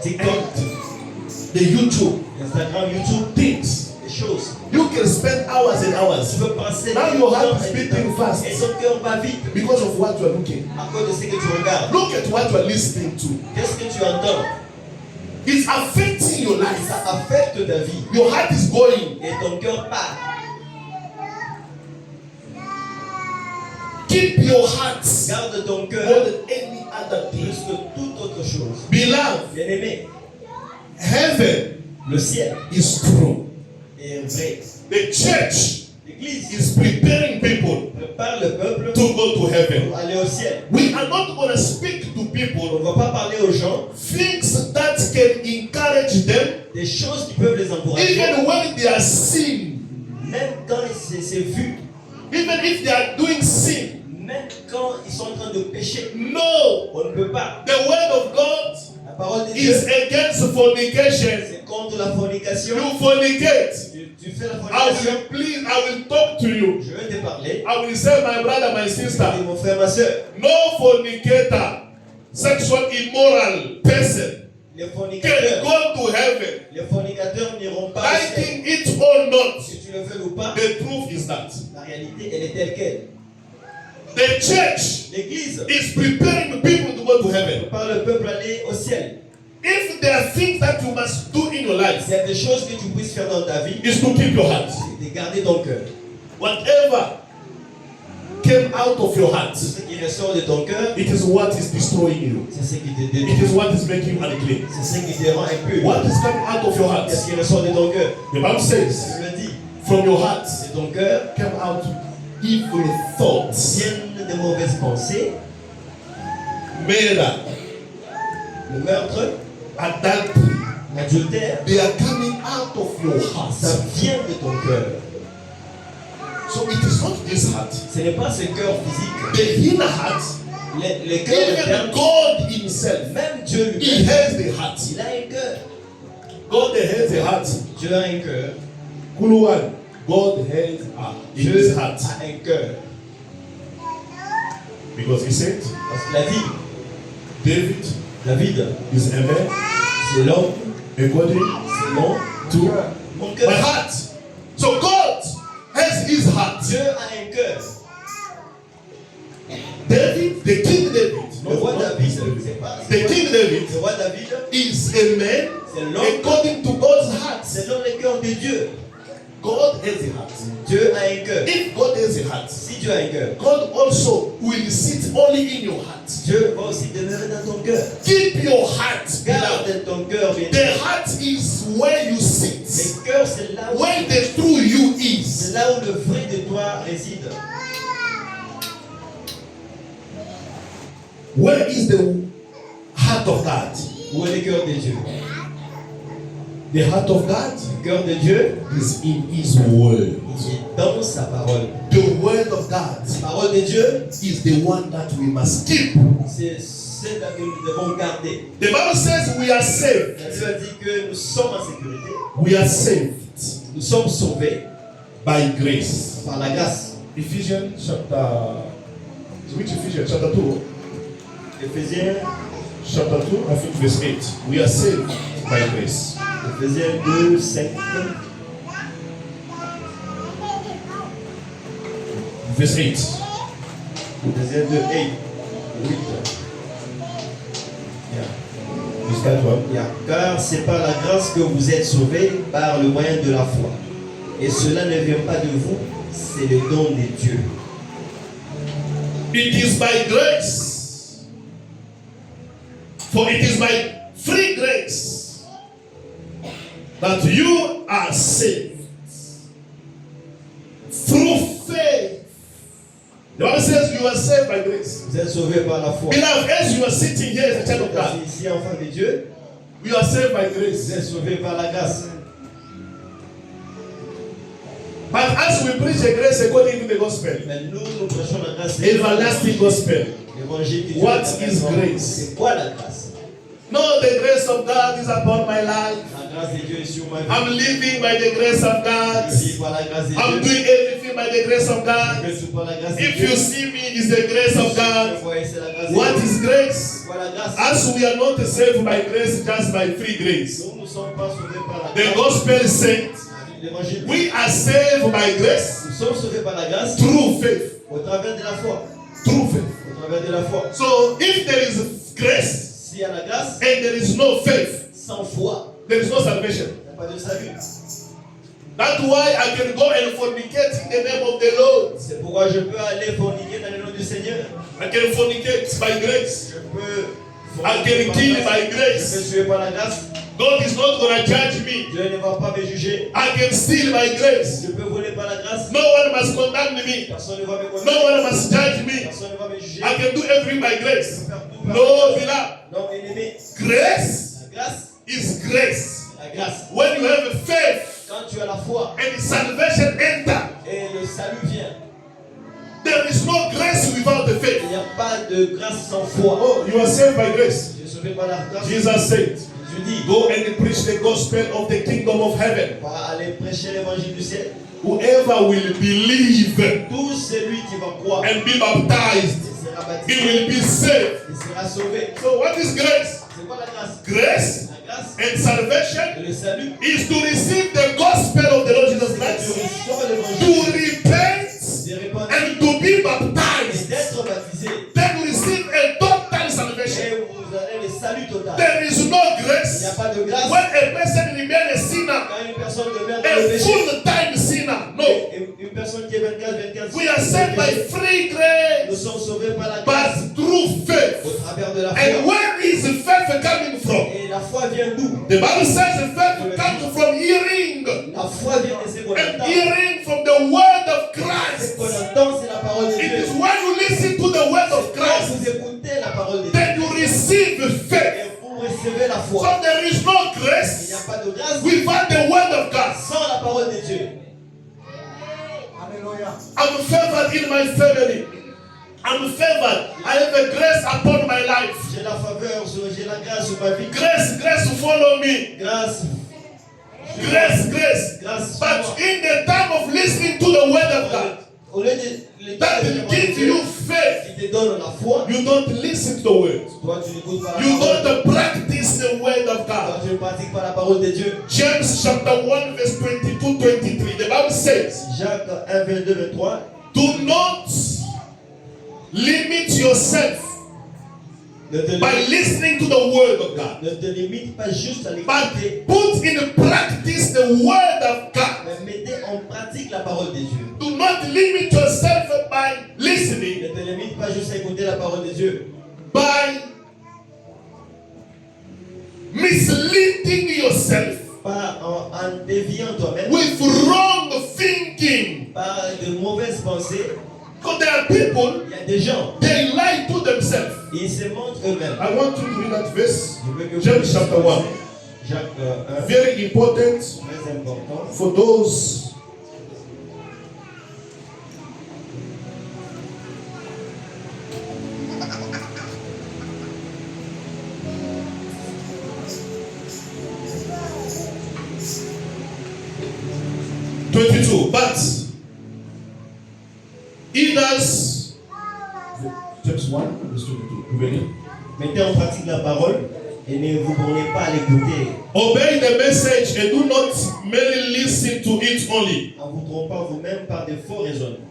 Speaker 2: TikTok,
Speaker 1: and the YouTube
Speaker 2: Instagram, YouTube,
Speaker 1: things.
Speaker 2: des choses.
Speaker 1: You can spend hours and
Speaker 2: Tu
Speaker 1: hours
Speaker 2: peux passer
Speaker 1: Now
Speaker 2: du
Speaker 1: your
Speaker 2: temps
Speaker 1: heart is
Speaker 2: et du
Speaker 1: beating
Speaker 2: temps.
Speaker 1: fast.
Speaker 2: Et ton cœur bat vite
Speaker 1: because of what you are looking.
Speaker 2: à cause de ce que tu regardes.
Speaker 1: Look at what you are listening to.
Speaker 2: Qu'est-ce que tu entends?
Speaker 1: It's affecting your life.
Speaker 2: Ça affecte ta vie.
Speaker 1: Your heart is going.
Speaker 2: Et ton cœur part.
Speaker 1: Keep your heart
Speaker 2: Garde ton
Speaker 1: more
Speaker 2: cœur
Speaker 1: than any other
Speaker 2: plus
Speaker 1: thing.
Speaker 2: que toute autre chose.
Speaker 1: Beloved,
Speaker 2: Bien aimé,
Speaker 1: heaven
Speaker 2: le ciel
Speaker 1: is true.
Speaker 2: est vrai.
Speaker 1: The church
Speaker 2: L'Église
Speaker 1: is preparing people
Speaker 2: prépare le peuple
Speaker 1: to go to heaven.
Speaker 2: pour aller au ciel.
Speaker 1: We are not going to speak to
Speaker 2: On
Speaker 1: people
Speaker 2: ne va pas parler aux gens
Speaker 1: things that can encourage them
Speaker 2: des choses qui peuvent les encourager.
Speaker 1: even when they are sin,
Speaker 2: Même quand c'est vu,
Speaker 1: even if they are doing sin.
Speaker 2: même quand ils sont en train de pécher,
Speaker 1: No,
Speaker 2: on ne peut pas.
Speaker 1: the word of God
Speaker 2: La parole de Dieu,
Speaker 1: is against fornication.
Speaker 2: c'est contre la fornication.
Speaker 1: You fornicate.
Speaker 2: Tu fais la
Speaker 1: I
Speaker 2: fornication.
Speaker 1: will please, I will talk to you.
Speaker 2: Je vais te parler.
Speaker 1: I will say, my brother, my
Speaker 2: Et
Speaker 1: sister,
Speaker 2: mon frère, ma soeur,
Speaker 1: no fornicator, sexual immoral person
Speaker 2: les
Speaker 1: can
Speaker 2: fornicateurs,
Speaker 1: go to heaven.
Speaker 2: les fornicateurs n'iront pas au ciel.
Speaker 1: Liking it or not,
Speaker 2: Si tu le veux ou pas,
Speaker 1: the truth is that
Speaker 2: la réalité, elle est telle qu'elle.
Speaker 1: the church
Speaker 2: L'Église
Speaker 1: is preparing people to go to heaven.
Speaker 2: prépare le peuple à aller au ciel.
Speaker 1: If there are things that you must do in your life,
Speaker 2: S'il y a des choses que tu puisses faire dans ta vie,
Speaker 1: is to keep your heart.
Speaker 2: c'est de garder ton cœur.
Speaker 1: Whatever came out of your heart,
Speaker 2: Ce qui ressort de ton cœur,
Speaker 1: it is what is destroying you.
Speaker 2: c'est ce qui te
Speaker 1: It
Speaker 2: détruit.
Speaker 1: is what is making you unclean.
Speaker 2: C'est ce qui te rend impur.
Speaker 1: What is coming out of your heart?
Speaker 2: Qu'est-ce qui ressort de ton cœur?
Speaker 1: The Bible says,
Speaker 2: Je le dis,
Speaker 1: from your heart
Speaker 2: de ton cœur
Speaker 1: came out evil thoughts,
Speaker 2: viennent de mauvaises pensées,
Speaker 1: murder,
Speaker 2: le meurtre,
Speaker 1: adultery.
Speaker 2: l'adultère.
Speaker 1: They are coming out of your
Speaker 2: Ça
Speaker 1: heart.
Speaker 2: vient de ton cœur.
Speaker 1: So it is not this heart.
Speaker 2: Ce n'est pas ce cœur physique.
Speaker 1: The inner heart,
Speaker 2: Les cœurs
Speaker 1: even
Speaker 2: internes,
Speaker 1: God Himself,
Speaker 2: même Dieu
Speaker 1: He
Speaker 2: lui-même,
Speaker 1: has the heart.
Speaker 2: il a un cœur.
Speaker 1: God has a heart.
Speaker 2: Dieu a un cœur.
Speaker 1: Kuluwan, God has
Speaker 2: Dieu
Speaker 1: His heart.
Speaker 2: a un cœur.
Speaker 1: Because He said,
Speaker 2: Parce qu'il a dit,
Speaker 1: David
Speaker 2: David,
Speaker 1: is a man
Speaker 2: c'est l'homme,
Speaker 1: according
Speaker 2: selon
Speaker 1: to
Speaker 2: mon
Speaker 1: my
Speaker 2: cœur.
Speaker 1: heart. So God has His heart.
Speaker 2: Dieu a un cœur.
Speaker 1: David, the King David,
Speaker 2: Le roi David, c'est pas.
Speaker 1: the King David
Speaker 2: Le roi David,
Speaker 1: is a man
Speaker 2: c'est l'homme.
Speaker 1: according to God's heart.
Speaker 2: Selon le cœur de Dieu.
Speaker 1: God has a heart.
Speaker 2: Dieu a un cœur.
Speaker 1: If God has a heart,
Speaker 2: Si Dieu a un cœur,
Speaker 1: God also will sit only in your heart.
Speaker 2: Dieu va aussi demeurer dans ton cœur.
Speaker 1: Keep your heart, beloved.
Speaker 2: Garde ton cœur bien.
Speaker 1: The heart is where you sit,
Speaker 2: Le cœur, c'est là où,
Speaker 1: where the true you is.
Speaker 2: c'est là où le vrai de toi réside.
Speaker 1: Where is the heart of God?
Speaker 2: Où est le cœur de Dieu?
Speaker 1: The heart of God
Speaker 2: Le cœur de Dieu,
Speaker 1: is in His word.
Speaker 2: il est dans sa parole.
Speaker 1: The word of God
Speaker 2: La parole de Dieu,
Speaker 1: is the one that we must keep.
Speaker 2: c'est celle que nous devons garder.
Speaker 1: The Bible says we are saved.
Speaker 2: La Bible dit que nous sommes en sécurité.
Speaker 1: We are saved
Speaker 2: Nous sommes sauvés
Speaker 1: by grace.
Speaker 2: par la grâce.
Speaker 1: Ephesians chapter, which Ephesians chapter 2?
Speaker 2: Éphésiens,
Speaker 1: Chapter 2, I think verse 8. We are saved by grace.
Speaker 2: Éphésiens 2, 5.
Speaker 1: Verse 8.
Speaker 2: Éphésiens 2, 8. 8.
Speaker 1: Is that one?
Speaker 2: Yeah. Car c'est par la grâce que vous êtes sauvés par le moyen de la foi. Et cela ne vient pas de vous, c'est le don de Dieu.
Speaker 1: It is by grace. For it is by free grace that you are saved through faith. The Bible says you are saved by grace.
Speaker 2: Vous êtes sauvés par la foi.
Speaker 1: Beloved, as you are sitting here as a child of
Speaker 2: Car
Speaker 1: God,
Speaker 2: ici, enfant de Dieu,
Speaker 1: you are saved by
Speaker 2: vous
Speaker 1: grace.
Speaker 2: êtes sauvés par la grâce.
Speaker 1: But as we preach the grace according to the gospel,
Speaker 2: Mais nous prêchons la grâce.
Speaker 1: everlasting gospel,
Speaker 2: L'évangile de Dieu.
Speaker 1: What is grace?
Speaker 2: C'est quoi la grâce?
Speaker 1: no, the grace of God is upon my life.
Speaker 2: La grâce de Dieu est sur ma vie.
Speaker 1: I'm living by the grace of God.
Speaker 2: Je vis par la grâce de
Speaker 1: I'm
Speaker 2: Dieu.
Speaker 1: doing everything by the grace of God.
Speaker 2: Je suis par la grâce de
Speaker 1: If
Speaker 2: Dieu.
Speaker 1: you see me, it's the grace of God.
Speaker 2: Vous voyez, c'est la grâce de
Speaker 1: What
Speaker 2: Dieu.
Speaker 1: is grace?
Speaker 2: Quoi la grâce?
Speaker 1: As we are not saved by grace, just by free grace.
Speaker 2: Nous ne sommes pas sauvés par la
Speaker 1: The
Speaker 2: grâce.
Speaker 1: gospel says
Speaker 2: L'évangile.
Speaker 1: we are saved by grace
Speaker 2: Nous sommes sauvés par la grâce
Speaker 1: through faith.
Speaker 2: au travers de la foi.
Speaker 1: Through faith.
Speaker 2: Au travers de la foi.
Speaker 1: So if there is grace
Speaker 2: S'il y a la grâce,
Speaker 1: and there is no faith,
Speaker 2: sans foi,
Speaker 1: there is no salvation.
Speaker 2: il n'y a pas de salut.
Speaker 1: That's why I can go and fornicate in the name of the Lord.
Speaker 2: C'est pourquoi je peux aller forniquer dans le nom du Seigneur.
Speaker 1: I can fornicate by grace.
Speaker 2: Je peux
Speaker 1: I can kill by
Speaker 2: Je peux
Speaker 1: grace.
Speaker 2: tuer par la grâce.
Speaker 1: God is not going to judge me.
Speaker 2: Dieu ne va pas me juger.
Speaker 1: I can steal by grace.
Speaker 2: Je peux voler par la grâce.
Speaker 1: No one must condemn me.
Speaker 2: Personne ne va me
Speaker 1: No
Speaker 2: condamner.
Speaker 1: one must judge me.
Speaker 2: Personne ne va me juger.
Speaker 1: I can do everything by
Speaker 2: Je
Speaker 1: grace.
Speaker 2: peux faire tout par
Speaker 1: No,
Speaker 2: la grâce.
Speaker 1: beloved.
Speaker 2: Non, bien-aimé,
Speaker 1: Grace
Speaker 2: la grâce,
Speaker 1: is grace.
Speaker 2: la grâce.
Speaker 1: When you have faith
Speaker 2: Quand tu as la foi
Speaker 1: and salvation enter,
Speaker 2: et le salut vient,
Speaker 1: there is no grace without the
Speaker 2: il
Speaker 1: faith.
Speaker 2: n'y a pas de grâce sans foi.
Speaker 1: Oh, you are saved by grace.
Speaker 2: Tu es sauvé par la grâce.
Speaker 1: Jesus said,
Speaker 2: Jésus dit,
Speaker 1: go and preach the gospel of the kingdom of heaven.
Speaker 2: va aller prêcher l'évangile du ciel.
Speaker 1: Whoever will believe
Speaker 2: Tout celui qui va croire
Speaker 1: and be baptized,
Speaker 2: il sera
Speaker 1: he
Speaker 2: baptisé,
Speaker 1: will be saved.
Speaker 2: il sera sauvé.
Speaker 1: So what is grace?
Speaker 2: C'est quoi la grâce?
Speaker 1: Grace
Speaker 2: La grâce
Speaker 1: and salvation
Speaker 2: et le salut.
Speaker 1: is to receive the gospel of the Lord Jesus
Speaker 2: C'est de
Speaker 1: Christ,
Speaker 2: recevoir l'évangile,
Speaker 1: to repent
Speaker 2: de répandre
Speaker 1: and to be
Speaker 2: et
Speaker 1: baptized,
Speaker 2: d'être baptisé.
Speaker 1: then receive a total salvation.
Speaker 2: Et vous avez le salut total.
Speaker 1: There is no
Speaker 2: Il n'y a
Speaker 1: grace
Speaker 2: pas de grâce
Speaker 1: when a person remains a sinner,
Speaker 2: quand une personne demeure dans le
Speaker 1: a
Speaker 2: péché.
Speaker 1: full-time sinner. No,
Speaker 2: Et une personne qui est 24.
Speaker 1: we are saved by free
Speaker 2: Nous
Speaker 1: grace,
Speaker 2: sommes sauvés par la grâce
Speaker 1: but through faith.
Speaker 2: au travers de la
Speaker 1: And
Speaker 2: foi.
Speaker 1: where is the faith coming from?
Speaker 2: Et la foi vient d'où?
Speaker 1: The Bible says the faith comes from hearing,
Speaker 2: La foi vient de ce qu'on
Speaker 1: and
Speaker 2: entend.
Speaker 1: hearing from the word of
Speaker 2: Ce
Speaker 1: Christ.
Speaker 2: qu'on entend, c'est la parole de
Speaker 1: It
Speaker 2: Dieu.
Speaker 1: is when you listen to the word of
Speaker 2: Quand
Speaker 1: Christ
Speaker 2: vous écoutez la parole de Dieu,
Speaker 1: that you receive faith.
Speaker 2: et vous recevez la
Speaker 1: So
Speaker 2: foi.
Speaker 1: there is no
Speaker 2: Il n'y
Speaker 1: grace
Speaker 2: a pas de grâce
Speaker 1: without the word of God.
Speaker 2: sans la parole de Dieu.
Speaker 1: I'm favored in my family. I'm favored. I have a grace upon my life.
Speaker 2: J'ai la faveur, j'ai la grâce sur ma vie.
Speaker 1: Grace follow me.
Speaker 2: Grâce.
Speaker 1: Grace.
Speaker 2: Grâce.
Speaker 1: But in the time of listening to the word of God,
Speaker 2: Au lieu de
Speaker 1: that will give you faith.
Speaker 2: qui te donne la foi,
Speaker 1: You don't listen to the word.
Speaker 2: toi tu n'écoutes pas la
Speaker 1: You
Speaker 2: parole.
Speaker 1: don't practice the word of
Speaker 2: Toi
Speaker 1: God.
Speaker 2: tu ne pratiques pas la parole de Dieu.
Speaker 1: James chapter 1 verse 22-23. The Bible says,
Speaker 2: Jacques 1, 22, 23.
Speaker 1: Do not limit yourself
Speaker 2: Ne te,
Speaker 1: by listening to the word of God.
Speaker 2: ne te limite pas juste à
Speaker 1: But
Speaker 2: l'écouter,
Speaker 1: put in practice the word of God.
Speaker 2: mais mettez en pratique la parole de Dieu.
Speaker 1: Do not limit yourself by
Speaker 2: Ne
Speaker 1: listening,
Speaker 2: te limite pas juste à écouter la parole de Dieu,
Speaker 1: by misleading yourself
Speaker 2: pas en déviant toi-même,
Speaker 1: with wrong thinking.
Speaker 2: par de mauvaises pensées.
Speaker 1: Because there are people,
Speaker 2: Il y a des gens,
Speaker 1: they lie to themselves.
Speaker 2: ils se mentent eux-mêmes.
Speaker 1: I want you to read that verse.
Speaker 2: Je veux que vous
Speaker 1: James
Speaker 2: puissiez
Speaker 1: chapter 1.
Speaker 2: Jacques 1,
Speaker 1: Very important
Speaker 2: très important.
Speaker 1: for those but he does James 1 verse 22. Vous venez?
Speaker 2: Mettez en pratique la parole et ne vous bornez pas à l'écouter.
Speaker 1: Obey the message and do not merely listen to it only.
Speaker 2: En vous trompant vous-même par de faux raisonnements.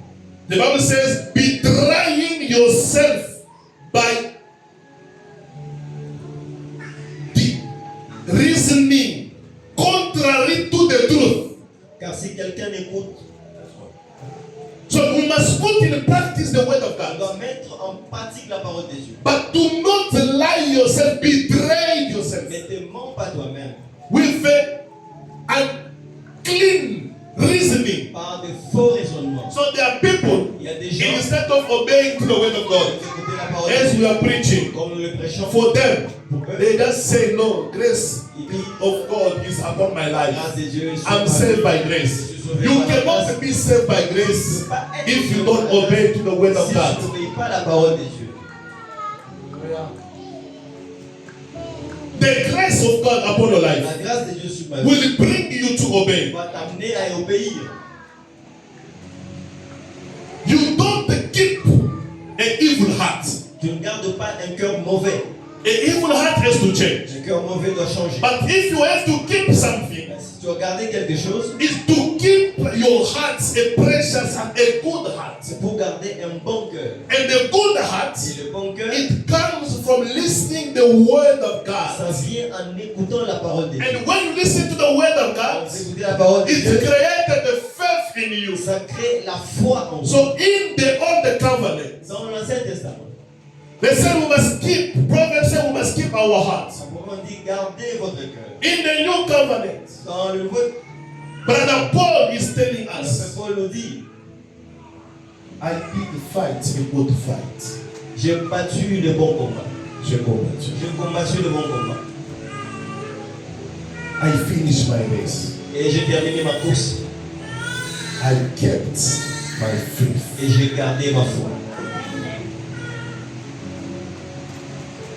Speaker 1: The Bible says, betraying yourself by the reasoning contrary to the truth.
Speaker 2: Car si quelqu'un écoute,
Speaker 1: So we must put in practice the word of
Speaker 2: on
Speaker 1: God.
Speaker 2: doit mettre en pratique la parole de Dieu.
Speaker 1: But do not lie yourself, betray yourself
Speaker 2: Ne te mens pas toi-même
Speaker 1: with a clean reasoning.
Speaker 2: par de faux raisonnements.
Speaker 1: So there are people,
Speaker 2: Il y a des gens
Speaker 1: instead of obeying to the word of
Speaker 2: qui
Speaker 1: God,
Speaker 2: écoutent la parole de
Speaker 1: as
Speaker 2: Dieu
Speaker 1: we are preaching,
Speaker 2: comme nous le prêchons.
Speaker 1: for them,
Speaker 2: Pour eux,
Speaker 1: they just say, no, grace
Speaker 2: ils disent
Speaker 1: of God is upon my
Speaker 2: la
Speaker 1: life.
Speaker 2: grâce de Dieu.
Speaker 1: I'm saved by grace. You cannot be saved by grace if you don't obey to the word of
Speaker 2: Si tu
Speaker 1: God.
Speaker 2: n'obéis pas à la parole de Dieu.
Speaker 1: The grace of God upon your life
Speaker 2: La grâce de Dieu sur ma vie
Speaker 1: will bring you to obey.
Speaker 2: va t'amener à obéir.
Speaker 1: You don't keep an evil heart.
Speaker 2: Tu ne gardes pas un cœur mauvais.
Speaker 1: An evil heart has to change.
Speaker 2: Un cœur mauvais doit changer.
Speaker 1: But if you have to keep something,
Speaker 2: Si tu dois garder quelque chose,
Speaker 1: it's to keep your heart a precious and a good heart.
Speaker 2: c'est pour garder un bon cœur.
Speaker 1: And the good heart,
Speaker 2: Et le bon cœur,
Speaker 1: it comes from listening the word of
Speaker 2: ça
Speaker 1: God.
Speaker 2: vient en écoutant la parole de Dieu.
Speaker 1: And when you listen to the word of
Speaker 2: Quand
Speaker 1: God,
Speaker 2: vous écoutez la parole de
Speaker 1: it
Speaker 2: Dieu,
Speaker 1: created the faith in you.
Speaker 2: ça crée la foi en vous.
Speaker 1: So in the Old Covenant,
Speaker 2: Dans l'Ancien Testament,
Speaker 1: they said we must keep, Proverbs said we must keep our hearts.
Speaker 2: on dit gardez votre cœur.
Speaker 1: In the New Covenant,
Speaker 2: Dans le Nouveau,
Speaker 1: Brother Paul is telling us,
Speaker 2: Paul nous dit,
Speaker 1: I did fight a good fight.
Speaker 2: j'ai battu le bon combat.
Speaker 1: J'ai combattu.
Speaker 2: J'ai combattu le bon combat.
Speaker 1: I finished my race.
Speaker 2: Et j'ai terminé ma course.
Speaker 1: I kept my faith.
Speaker 2: Et j'ai gardé ma foi.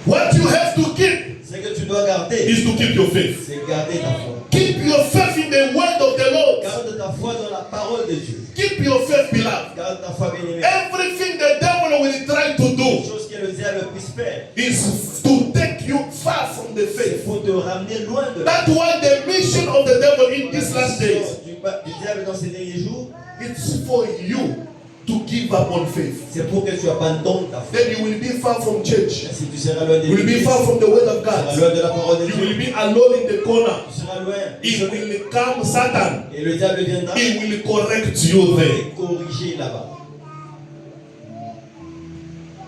Speaker 1: What you have to keep
Speaker 2: Ce que tu dois garder,
Speaker 1: is to keep your faith.
Speaker 2: c'est garder ta foi.
Speaker 1: Keep your faith in the word of the Lord.
Speaker 2: Garde ta foi dans la parole de Dieu.
Speaker 1: Keep your faith, beloved.
Speaker 2: Garde ta foi, bien-aimé.
Speaker 1: Everything the devil will try to
Speaker 2: Une
Speaker 1: do
Speaker 2: chose que le diable puisse faire,
Speaker 1: is to take you far from the
Speaker 2: il
Speaker 1: faith.
Speaker 2: faut te ramener loin de
Speaker 1: That's why the mission of the devil in these last days,
Speaker 2: du diable dans ces derniers jours,
Speaker 1: it's for you to give up on faith.
Speaker 2: c'est pour que tu abandonnes ta foi.
Speaker 1: Then you will be far from church.
Speaker 2: Si tu seras loin de
Speaker 1: You will be
Speaker 2: l'église,
Speaker 1: far from the word of
Speaker 2: tu seras
Speaker 1: God.
Speaker 2: loin de la parole de
Speaker 1: You
Speaker 2: Dieu,
Speaker 1: will be alone in the corner.
Speaker 2: tu seras loin.
Speaker 1: It will come Satan.
Speaker 2: Et le diable viendra
Speaker 1: He will correct you there.
Speaker 2: et corriger là-bas.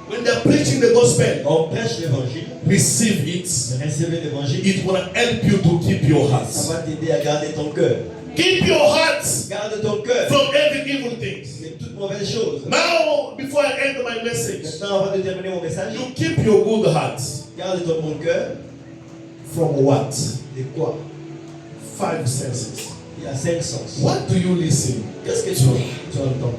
Speaker 1: When they are preaching the gospel,
Speaker 2: On prêche l'évangile,
Speaker 1: receive it.
Speaker 2: recevez l'évangile,
Speaker 1: It will help you to keep your
Speaker 2: ça
Speaker 1: hearts.
Speaker 2: va t'aider à garder ton cœur.
Speaker 1: Keep your hearts
Speaker 2: Garde ton cœur
Speaker 1: from every evil things.
Speaker 2: de toutes mauvaises choses.
Speaker 1: Now, before I end my message,
Speaker 2: Maintenant, avant de terminer mon message,
Speaker 1: you keep your good heart
Speaker 2: garde ton bon cœur
Speaker 1: from what?
Speaker 2: de quoi?
Speaker 1: 5 senses.
Speaker 2: Il y a 5 sens.
Speaker 1: What do you listen?
Speaker 2: Qu'est-ce que tu entends?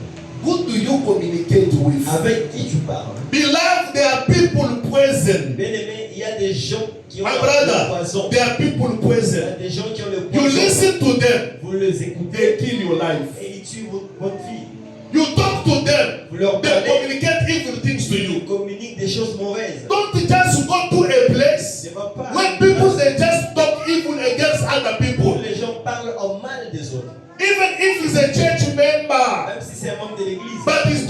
Speaker 1: Who do you communicate with?
Speaker 2: Avec qui tu parles?
Speaker 1: Beloved, there are people poison.
Speaker 2: Bien-aimé, il y a des gens qui ont
Speaker 1: My
Speaker 2: le
Speaker 1: brother,
Speaker 2: poison.
Speaker 1: there are people
Speaker 2: Il y a
Speaker 1: poison.
Speaker 2: des gens qui ont le
Speaker 1: You
Speaker 2: poison.
Speaker 1: listen to them,
Speaker 2: Vous les écoutez
Speaker 1: they kill your life.
Speaker 2: et ils tuent votre vie.
Speaker 1: You talk to them,
Speaker 2: Vous leur
Speaker 1: they
Speaker 2: parlez,
Speaker 1: communicate evil things to
Speaker 2: ils
Speaker 1: you.
Speaker 2: communiquent des choses mauvaises.
Speaker 1: Don't just go to a place
Speaker 2: Ne va pas.
Speaker 1: when people they just talk evil against other people.
Speaker 2: Les gens parlent en mal des autres.
Speaker 1: Even if he's a church member,
Speaker 2: Même si c'est un membre de l'église.
Speaker 1: but he's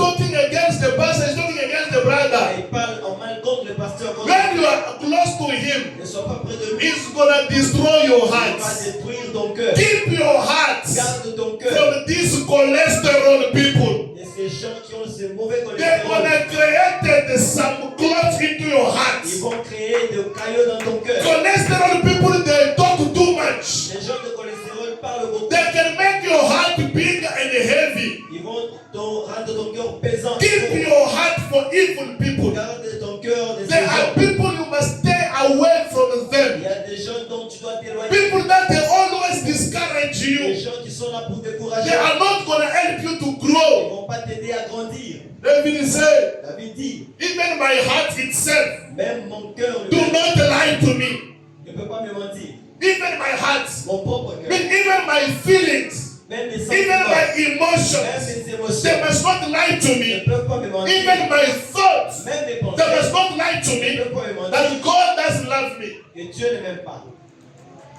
Speaker 1: you are close to him,
Speaker 2: Ne sois pas près de lui.
Speaker 1: he's gonna destroy your
Speaker 2: Il va
Speaker 1: heart.
Speaker 2: détruire ton cœur.
Speaker 1: Keep your heart
Speaker 2: Garde ton cœur.
Speaker 1: from these cholesterol people.
Speaker 2: Et ces gens qui ont ce mauvais
Speaker 1: They're
Speaker 2: cholestérol,
Speaker 1: gonna create some clots into your heart.
Speaker 2: ils vont créer des caillots dans ton cœur.
Speaker 1: Cholesterol people, they talk too much.
Speaker 2: Les gens de cholestérol parlent beaucoup.
Speaker 1: They can make your heart big and heavy.
Speaker 2: Ils vont rendre ton cœur pesant.
Speaker 1: Keep your heart for evil people.
Speaker 2: Garde ton cœur de ces
Speaker 1: There are
Speaker 2: gens.
Speaker 1: people you must stay away from
Speaker 2: Il
Speaker 1: them.
Speaker 2: y a des gens dont tu dois t'éloigner.
Speaker 1: People that they always discourage
Speaker 2: Des
Speaker 1: you.
Speaker 2: gens qui sont là pour décourager.
Speaker 1: They are not gonna help you to
Speaker 2: Ils ne
Speaker 1: grow.
Speaker 2: vont pas t'aider à grandir.
Speaker 1: David said,
Speaker 2: David dit,
Speaker 1: even my heart itself
Speaker 2: même mon cœur
Speaker 1: do not lie to me.
Speaker 2: ne peut pas me mentir.
Speaker 1: Even my heart,
Speaker 2: Mon propre cœur,
Speaker 1: even my feelings,
Speaker 2: même les
Speaker 1: even
Speaker 2: sentiments,
Speaker 1: my
Speaker 2: même
Speaker 1: emotions,
Speaker 2: les
Speaker 1: they
Speaker 2: émotions
Speaker 1: must not lie to
Speaker 2: ne
Speaker 1: me.
Speaker 2: peuvent pas me mentir.
Speaker 1: Even my thoughts,
Speaker 2: Même mes
Speaker 1: they
Speaker 2: pensées
Speaker 1: must not lie to
Speaker 2: ne
Speaker 1: me
Speaker 2: peuvent pas me mentir.
Speaker 1: that God doesn't love me.
Speaker 2: Et Dieu ne m'aime pas.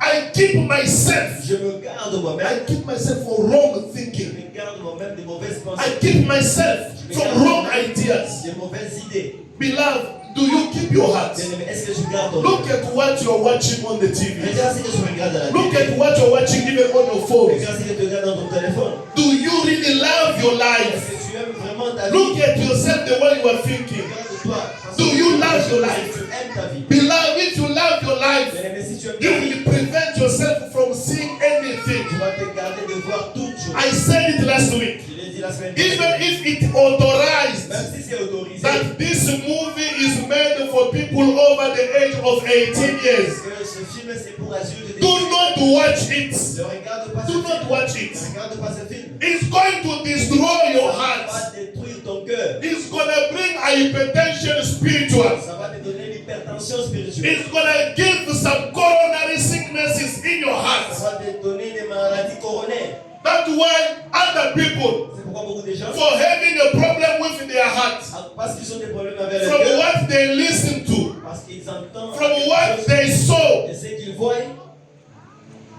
Speaker 1: I keep myself.
Speaker 2: Je me garde
Speaker 1: I
Speaker 2: moi-même.
Speaker 1: keep myself from wrong
Speaker 2: Je
Speaker 1: thinking.
Speaker 2: me garde moi-même de mauvaises
Speaker 1: I
Speaker 2: pensées,
Speaker 1: keep myself from wrong ideas.
Speaker 2: de mauvaises idées.
Speaker 1: Beloved, do you keep your heart?
Speaker 2: Bien-aimé, est-ce que tu gardes ton
Speaker 1: Look at what you're watching on the TV.
Speaker 2: Regarde ce que tu regardes à la
Speaker 1: Look
Speaker 2: télé.
Speaker 1: at what you're watching even on your phone.
Speaker 2: Regarde ce que tu regardes dans ton téléphone.
Speaker 1: Do you really love your
Speaker 2: Est-ce
Speaker 1: life?
Speaker 2: que tu aimes vraiment ta vie?
Speaker 1: Look at yourself the way you are thinking.
Speaker 2: Regarde-toi.
Speaker 1: Do you love your life?
Speaker 2: Tu aimes ta vie.
Speaker 1: Beloved, if you love your life,
Speaker 2: Bien-aimé, si tu aimes
Speaker 1: you
Speaker 2: ta vie,
Speaker 1: will prevent yourself from seeing anything.
Speaker 2: tu vas te garder de voir toutes choses.
Speaker 1: I said it last week.
Speaker 2: Je l'ai dit la semaine
Speaker 1: Even
Speaker 2: dernière.
Speaker 1: if it authorized
Speaker 2: Même si c'est autorisé,
Speaker 1: that this movie is made for people over the age of 18 years,
Speaker 2: que ce film c'est pour adultes.
Speaker 1: do not watch it.
Speaker 2: Ne regarde pas ce
Speaker 1: Do
Speaker 2: film.
Speaker 1: not watch it.
Speaker 2: Ne regarde pas ce film.
Speaker 1: It's going to destroy your
Speaker 2: Ça
Speaker 1: heart.
Speaker 2: va détruire ton cœur.
Speaker 1: It's gonna bring hypertension spiritual.
Speaker 2: Ça va te donner l'hypertension spirituelle.
Speaker 1: It's gonna give some coronary sicknesses in your
Speaker 2: Ça
Speaker 1: heart.
Speaker 2: va te donner des maladies coronaires.
Speaker 1: That's why other people,
Speaker 2: C'est pourquoi beaucoup de gens,
Speaker 1: for having a problem with their heart,
Speaker 2: parce qu'ils ont des problèmes avec le
Speaker 1: from
Speaker 2: cœur,
Speaker 1: what they listen to,
Speaker 2: parce qu'ils entendent
Speaker 1: from what they saw,
Speaker 2: et ce qu'ils voient,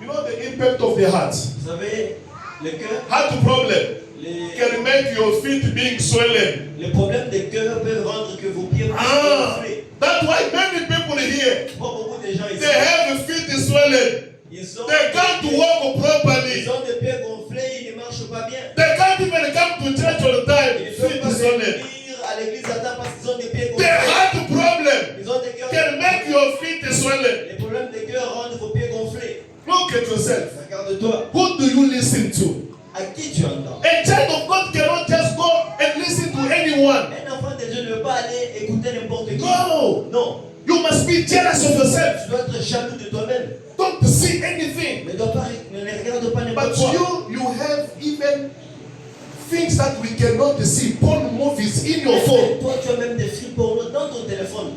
Speaker 1: you know the impact of the heart.
Speaker 2: vous savez, le cœur,
Speaker 1: Heart problem
Speaker 2: les
Speaker 1: can make your feet being swollen.
Speaker 2: problèmes de cœur peuvent rendre que vos pieds
Speaker 1: Ah,
Speaker 2: gonflés.
Speaker 1: that's why many people here,
Speaker 2: Pas beaucoup de gens ici,
Speaker 1: they have feet swollen.
Speaker 2: ils ont,
Speaker 1: They can't walk properly.
Speaker 2: ils ont des pieds gonflés, ils ne marchent pas bien.
Speaker 1: They can't even come to church all the time.
Speaker 2: Ils ne peuvent
Speaker 1: Feet
Speaker 2: pas
Speaker 1: swollen.
Speaker 2: venir à l'église à temps parce qu'ils ont des pieds
Speaker 1: The
Speaker 2: gonflés.
Speaker 1: heart problem
Speaker 2: Ils ont des cœurs.
Speaker 1: can make your feet swollen.
Speaker 2: Les problèmes de cœur rendent vos pieds gonflés.
Speaker 1: Look at yourself.
Speaker 2: Regarde-toi.
Speaker 1: Who do you listen to?
Speaker 2: À qui tu entends?
Speaker 1: A child of God cannot just go and listen to anyone.
Speaker 2: Un enfant de Dieu ne peut pas aller écouter n'importe qui.
Speaker 1: No.
Speaker 2: Non.
Speaker 1: You must be jealous of yourself.
Speaker 2: Tu dois être jaloux de toi-même.
Speaker 1: Don't see anything.
Speaker 2: Ne regarde pas
Speaker 1: But
Speaker 2: n'importe quoi.
Speaker 1: you have even things that we cannot see. Porn movies in your phone.
Speaker 2: Toi, tu as même des films porno dans ton téléphone.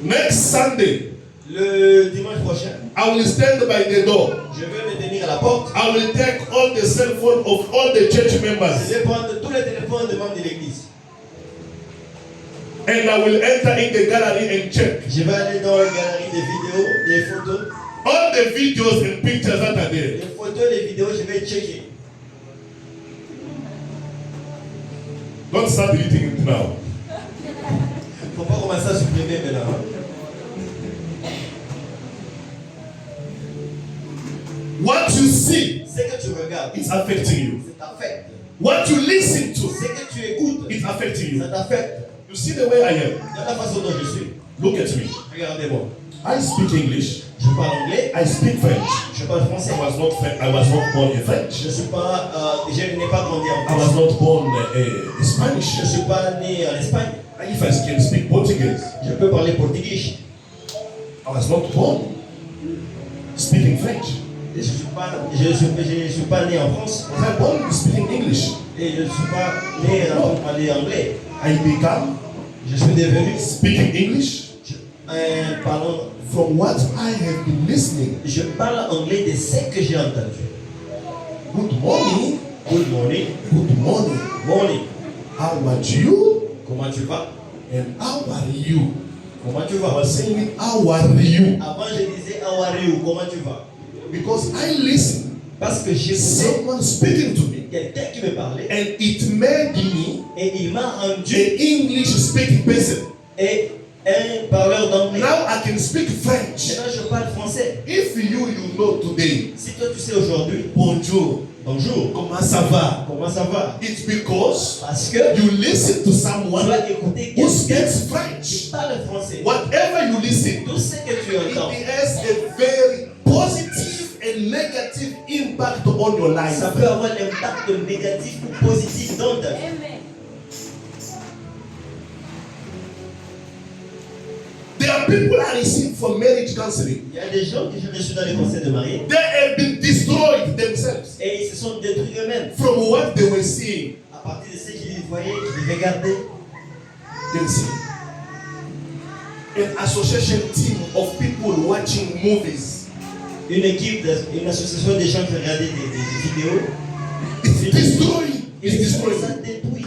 Speaker 1: Next Sunday,
Speaker 2: Le dimanche prochain,
Speaker 1: I will stand by the door.
Speaker 2: je vais me tenir à la porte.
Speaker 1: I will take all the cell phone of all the church members.
Speaker 2: Je vais prendre tous les téléphones des membres de l'église.
Speaker 1: And I will enter in the gallery and check
Speaker 2: Je vais aller dans la galerie des vidéos, des photos.
Speaker 1: all the videos and pictures that are there.
Speaker 2: Les photos, les vidéos, je vais checker.
Speaker 1: Don't start reading it now.
Speaker 2: Faut pas commencer à supprimer maintenant.
Speaker 1: What you see,
Speaker 2: Ce que tu regardes,
Speaker 1: it's affecting you.
Speaker 2: ça t'affecte.
Speaker 1: What you listen to,
Speaker 2: Ce que tu écoutes,
Speaker 1: it's affecting
Speaker 2: ça
Speaker 1: you.
Speaker 2: t'affecte.
Speaker 1: You see the way I am.
Speaker 2: De la façon dont je suis.
Speaker 1: Look at me.
Speaker 2: Regardez-moi.
Speaker 1: I speak English.
Speaker 2: Je parle anglais,
Speaker 1: I speak French.
Speaker 2: je parle français.
Speaker 1: I was not born in French.
Speaker 2: Je n'ai pas grandi en
Speaker 1: I was
Speaker 2: France.
Speaker 1: not born
Speaker 2: Je
Speaker 1: Spanish.
Speaker 2: ne suis pas né en Espagne.
Speaker 1: If I can speak Portuguese,
Speaker 2: Je peux parler portugais.
Speaker 1: I was not born speaking French.
Speaker 2: Je suis pas né en France.
Speaker 1: I was born speaking English.
Speaker 2: Et je ne suis pas né en parler anglais.
Speaker 1: I become
Speaker 2: Je suis devenu
Speaker 1: speaking English
Speaker 2: parlant.
Speaker 1: from what I have been listening.
Speaker 2: Je parle anglais de ce que j'ai entendu.
Speaker 1: Good morning.
Speaker 2: Good morning.
Speaker 1: Good morning.
Speaker 2: Morning.
Speaker 1: How are you?
Speaker 2: Comment tu vas?
Speaker 1: And how are you?
Speaker 2: Comment tu
Speaker 1: I
Speaker 2: vas?
Speaker 1: was saying it, how are you?
Speaker 2: Avant je disais how are you? Comment tu vas?
Speaker 1: Because I listened.
Speaker 2: Parce que j'écoutais
Speaker 1: Someone speaking to me.
Speaker 2: quelqu'un qui me parlait
Speaker 1: And it made me
Speaker 2: et il m'a rendu
Speaker 1: an English speaking person.
Speaker 2: et un parleur d'anglais.
Speaker 1: Now I can speak French.
Speaker 2: Maintenant, je parle français.
Speaker 1: If you know today,
Speaker 2: Si toi, tu sais aujourd'hui,
Speaker 1: bonjour,
Speaker 2: bonjour,
Speaker 1: comment ça va?
Speaker 2: comment ça va?
Speaker 1: It's because
Speaker 2: Parce que
Speaker 1: you listen to
Speaker 2: tu
Speaker 1: someone
Speaker 2: vas écouter
Speaker 1: who
Speaker 2: quelqu'un
Speaker 1: speaks
Speaker 2: qui
Speaker 1: French.
Speaker 2: parle français.
Speaker 1: Whatever you listen,
Speaker 2: Tout ce que tu entends,
Speaker 1: it has a very positive and negative impact on your life.
Speaker 2: ça peut avoir l'impact négatif ou positif dans ta vie.
Speaker 1: There are people I receive from marriage counseling.
Speaker 2: Il y a des gens que j'ai reçus dans les conseils de mariés
Speaker 1: They have been destroyed themselves
Speaker 2: et ils se sont détruits eux-mêmes
Speaker 1: from what they were seeing.
Speaker 2: à partir de ce qu'ils voyaient, qu'ils regardaient.
Speaker 1: Can see an association team of people watching movies.
Speaker 2: Une équipe, une association des gens qui regardaient des vidéos.
Speaker 1: It's destroying.
Speaker 2: Et
Speaker 1: It's
Speaker 2: ça
Speaker 1: destroying.
Speaker 2: détruit.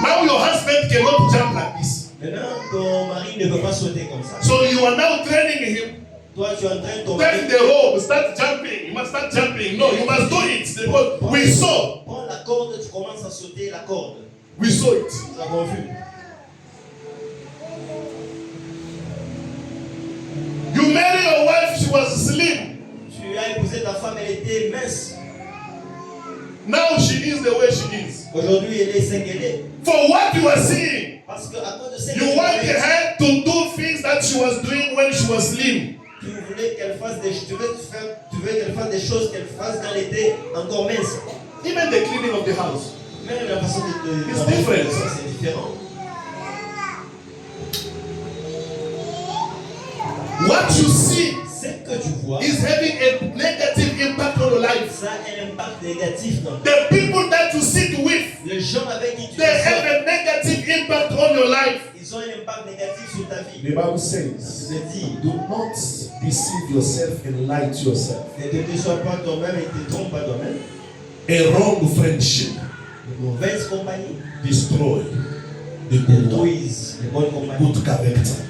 Speaker 1: Now your husband cannot jump like this.
Speaker 2: Maintenant, ton mari ne peut pas sauter comme ça.
Speaker 1: So you are now training him.
Speaker 2: Toi, tu entraînes ton
Speaker 1: Take
Speaker 2: mari.
Speaker 1: the rope, start jumping. You must start jumping. No, you must do it because we saw.
Speaker 2: Prends la corde, tu commences à sauter la corde.
Speaker 1: We saw it.
Speaker 2: Nous avons vu.
Speaker 1: You marry your wife, she was slim.
Speaker 2: Tu as épousé ta femme, elle était mince.
Speaker 1: Now she is the way she is.
Speaker 2: Aujourd'hui, elle est cinglée.
Speaker 1: For what you are seeing,
Speaker 2: Parce qu'à cause de ce que
Speaker 1: you
Speaker 2: tu
Speaker 1: want
Speaker 2: voulais,
Speaker 1: her to do things that she was doing when she was slim.
Speaker 2: tu voulais qu'elle fasse des, tu veux qu'elle fasse des choses qu'elle fasse quand elle était encore mince.
Speaker 1: Even the cleaning of the house.
Speaker 2: Même la façon de
Speaker 1: It's different.
Speaker 2: c'est différent.
Speaker 1: What you see
Speaker 2: Ce que tu vois,
Speaker 1: is having a negative impact on your life.
Speaker 2: ça a un impact négatif dans
Speaker 1: The people that you sit with,
Speaker 2: les gens avec qui tu
Speaker 1: they have
Speaker 2: te
Speaker 1: a negative impact on your life.
Speaker 2: ils ont un impact négatif sur ta vie.
Speaker 1: The Bible says,
Speaker 2: Je te dis,
Speaker 1: do not deceive yourself and lie to yourself.
Speaker 2: ne te déçois pas toi-même et ne te trompe pas toi-même.
Speaker 1: A wrong friendship
Speaker 2: Les mauvaises compagnies
Speaker 1: destroy the good one,
Speaker 2: détruisent les bonnes compagnies.
Speaker 1: good character.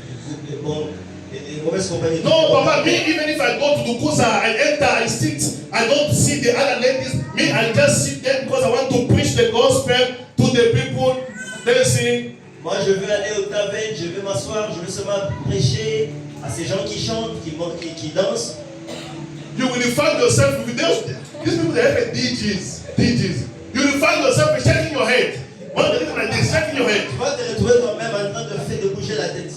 Speaker 2: Les mauvaises compagnies.
Speaker 1: No, Papa, me, even if I go to the Kusa, I enter, I sit, I don't see the other ladies. Me, I just sit there because I want to preach the gospel to the people dancing.
Speaker 2: Moi, je veux aller au taverne, je veux m'asseoir, je veux seulement prêcher à ces gens qui chantent, qui dansent.
Speaker 1: You will find yourself with these people, they have a DJs. You will find yourself shaking your head. One day like this, shaking your head.
Speaker 2: Tu vas te retrouver toi-même en train de faire de bouger la tête.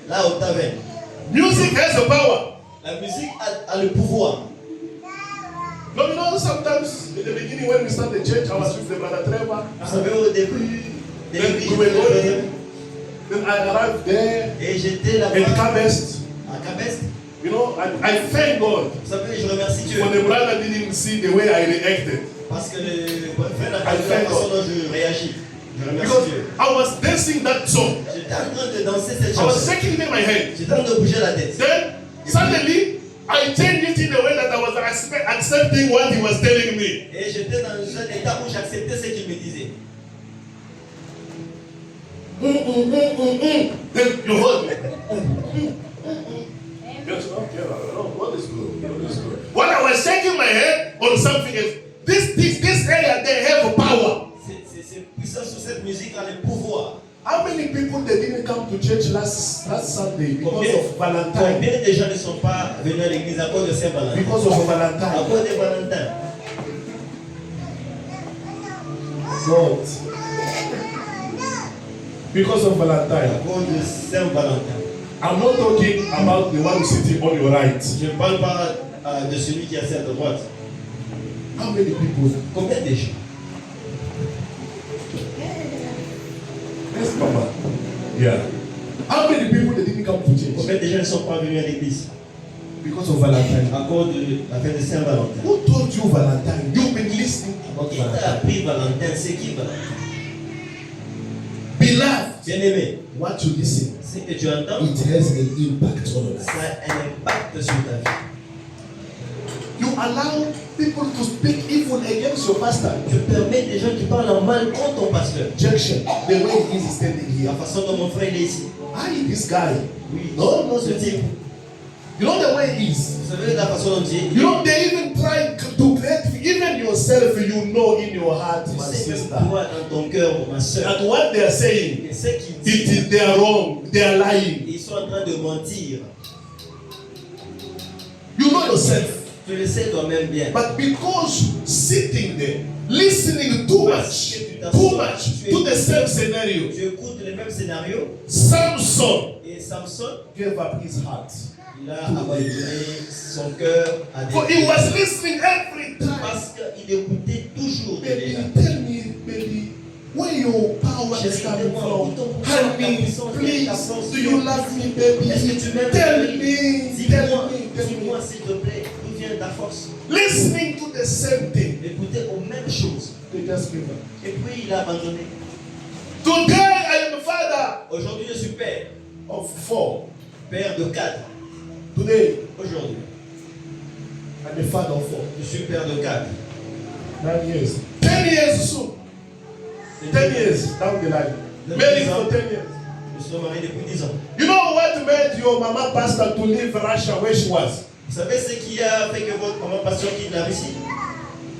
Speaker 2: Là, au taverne.
Speaker 1: Music has the power.
Speaker 2: La musique a le pouvoir.
Speaker 1: No, you know, sometimes in the beginning when we start the church, I was with the brother Trevor.
Speaker 2: Vous savez, au début,
Speaker 1: Then we were going. Then I arrived there
Speaker 2: et j'étais là-bas
Speaker 1: in Cabest.
Speaker 2: à Cabest.
Speaker 1: You know, I thank God
Speaker 2: Vous savez, je remercie Dieu.
Speaker 1: for the brother didn't see the way I reacted.
Speaker 2: Parce que le frère n'a pas vu la façon dont je réagis. Je remercie
Speaker 1: Because
Speaker 2: Dieu.
Speaker 1: I was dancing that song.
Speaker 2: J'étais en train de danser cette
Speaker 1: I was
Speaker 2: chanson.
Speaker 1: shaking in my head.
Speaker 2: J'étais en train de bouger la tête.
Speaker 1: Then suddenly I changed it in the way that I was accepting what he was telling me.
Speaker 2: Et j'étais dans un état où j'acceptais ce qu'il me disait.
Speaker 1: Then you hold me. Yes, okay, no, what is good? What is good? While I was shaking my head on something else, this area they have power.
Speaker 2: C'est puissant sur cette musique a le pouvoir.
Speaker 1: How many people they didn't come to church last Sunday because
Speaker 2: Combien,
Speaker 1: of Valentine?
Speaker 2: combien de gens ne sont pas venus à l'église à cause de Saint-Valentin?
Speaker 1: Because of
Speaker 2: À
Speaker 1: Valentine.
Speaker 2: cause de Valentin.
Speaker 1: God. Because of
Speaker 2: À
Speaker 1: Valentine.
Speaker 2: cause de Saint-Valentin.
Speaker 1: I'm not talking about the one sitting on your right.
Speaker 2: Je ne parle pas de celui qui est assis à ta droite.
Speaker 1: How many people?
Speaker 2: Combien de gens?
Speaker 1: Yes, Papa. Yeah. How many people they didn't come to church?
Speaker 2: Combien de gens ne sont pas venus à l'église?
Speaker 1: Because of Valentine.
Speaker 2: À cause de la fête de Saint-Valentin.
Speaker 1: Who told you Valentine? You've been listening about
Speaker 2: Qui t'a
Speaker 1: Valentine.
Speaker 2: appris Valentin? C'est qui Valentin?
Speaker 1: Beloved,
Speaker 2: Bien-aimé,
Speaker 1: what you listen,
Speaker 2: ce que tu entends,
Speaker 1: it has an impact on your
Speaker 2: ça
Speaker 1: life.
Speaker 2: a un impact sur ta vie.
Speaker 1: You allow people to speak evil against your pastor.
Speaker 2: Tu permets des gens qui parlent en mal contre ton pasteur.
Speaker 1: Objection. The way he is standing
Speaker 2: La
Speaker 1: here.
Speaker 2: façon dont mon frère il est ici.
Speaker 1: Hi, this guy.
Speaker 2: Oui.
Speaker 1: No, no,
Speaker 2: Ce
Speaker 1: the
Speaker 2: type.
Speaker 1: You know the way he is.
Speaker 2: Vous savez la façon dont il est.
Speaker 1: You know they even try to create yourself, you know in your heart,
Speaker 2: Tu
Speaker 1: my
Speaker 2: sais même
Speaker 1: sister,
Speaker 2: toi dans ton cœur, ma soeur,
Speaker 1: that what they are saying,
Speaker 2: et ce qu'ils disent,
Speaker 1: they are wrong, they are lying.
Speaker 2: ils sont en train de mentir.
Speaker 1: You know yourself.
Speaker 2: Tu le sais toi-même bien.
Speaker 1: But because sitting there, listening too much to the same scenario,
Speaker 2: Tu écoutes les mêmes scénarios.
Speaker 1: Samson
Speaker 2: Et Samson,
Speaker 1: gave up his heart.
Speaker 2: il a abandonné son cœur à
Speaker 1: For
Speaker 2: des
Speaker 1: he was listening every time.
Speaker 2: parce qu'il écoutait toujours des
Speaker 1: Baby,
Speaker 2: gens.
Speaker 1: tell me, baby, where your power is coming from? Honey, please, do you love me, baby?
Speaker 2: Est-ce que tu m'aimes?
Speaker 1: Tell me,
Speaker 2: Dis-moi,
Speaker 1: tell
Speaker 2: dis-moi
Speaker 1: me.
Speaker 2: s'il te plaît, d'où vient ta force?
Speaker 1: Listening to the same thing.
Speaker 2: Écoutez aux mêmes choses.
Speaker 1: They just give up.
Speaker 2: Et puis il a abandonné.
Speaker 1: Today I am a father
Speaker 2: Aujourd'hui je suis père.
Speaker 1: of 4.
Speaker 2: Père de 4.
Speaker 1: Today
Speaker 2: Aujourd'hui,
Speaker 1: I'm a father of 4.
Speaker 2: je suis père de 4.
Speaker 1: 9 years. 10 years soon. 10 years down the line. Married for 10 years.
Speaker 2: Nous sommes mariés depuis 10 ans.
Speaker 1: You know what made your mama pastor to leave Russia where she was?
Speaker 2: Vous savez ce qui a fait que votre maman pasteur quitte la Russie?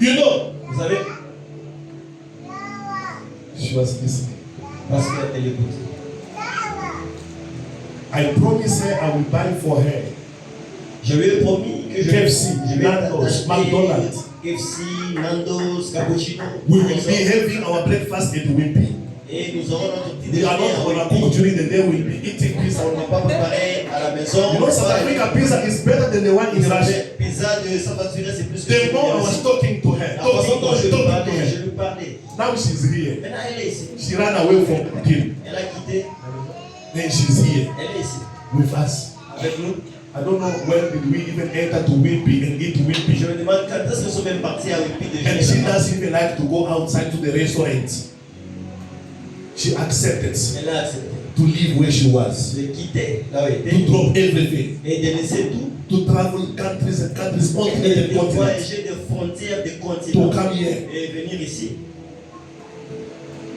Speaker 1: You know?
Speaker 2: Vous savez?
Speaker 1: She was listening.
Speaker 2: Parce qu'elle écoute.
Speaker 1: I promised her I will buy for her.
Speaker 2: Je lui ai promis que
Speaker 1: KFC,
Speaker 2: je vais
Speaker 1: Nando's,
Speaker 2: acheter
Speaker 1: McDonald's.
Speaker 2: KFC, Nando's, Cappuccino.
Speaker 1: We will be having our breakfast at Wimpy.
Speaker 2: Et nous aurons notre petit
Speaker 1: We are
Speaker 2: déjeuner
Speaker 1: not
Speaker 2: à
Speaker 1: going to cook
Speaker 2: Wimpy.
Speaker 1: during the day. We'll be eating pizza.
Speaker 2: On n'a pas préparé à la maison.
Speaker 1: You know, South Africa pizza is better than the one in Russia.
Speaker 2: Pizza de Saint-Paturé, c'est plus que
Speaker 1: The more I was talking to her,
Speaker 2: La façon dont je lui
Speaker 1: talking to
Speaker 2: parlais, je
Speaker 1: her.
Speaker 2: lui parlais.
Speaker 1: Now she's here.
Speaker 2: Maintenant, elle est ici.
Speaker 1: She ran away from cooking.
Speaker 2: Elle a quitté.
Speaker 1: Then she's here
Speaker 2: Elle est ici.
Speaker 1: with us.
Speaker 2: Avec nous.
Speaker 1: I don't know when did we even enter to Wimpy and eat
Speaker 2: Je
Speaker 1: Wimpy.
Speaker 2: me demande quand est-ce que nous sommes même partis à Wimpy de
Speaker 1: And she
Speaker 2: Genève.
Speaker 1: doesn't even like to go outside to the restaurant. She accepted
Speaker 2: Elle a accepté
Speaker 1: to leave where she was,
Speaker 2: de quitter là où elle
Speaker 1: to
Speaker 2: était
Speaker 1: drop everything,
Speaker 2: et de laisser tout.
Speaker 1: to travel countries and countries,
Speaker 2: Et
Speaker 1: continent
Speaker 2: de
Speaker 1: and continent,
Speaker 2: voyager des frontières, des
Speaker 1: to
Speaker 2: continents
Speaker 1: come here
Speaker 2: et venir ici.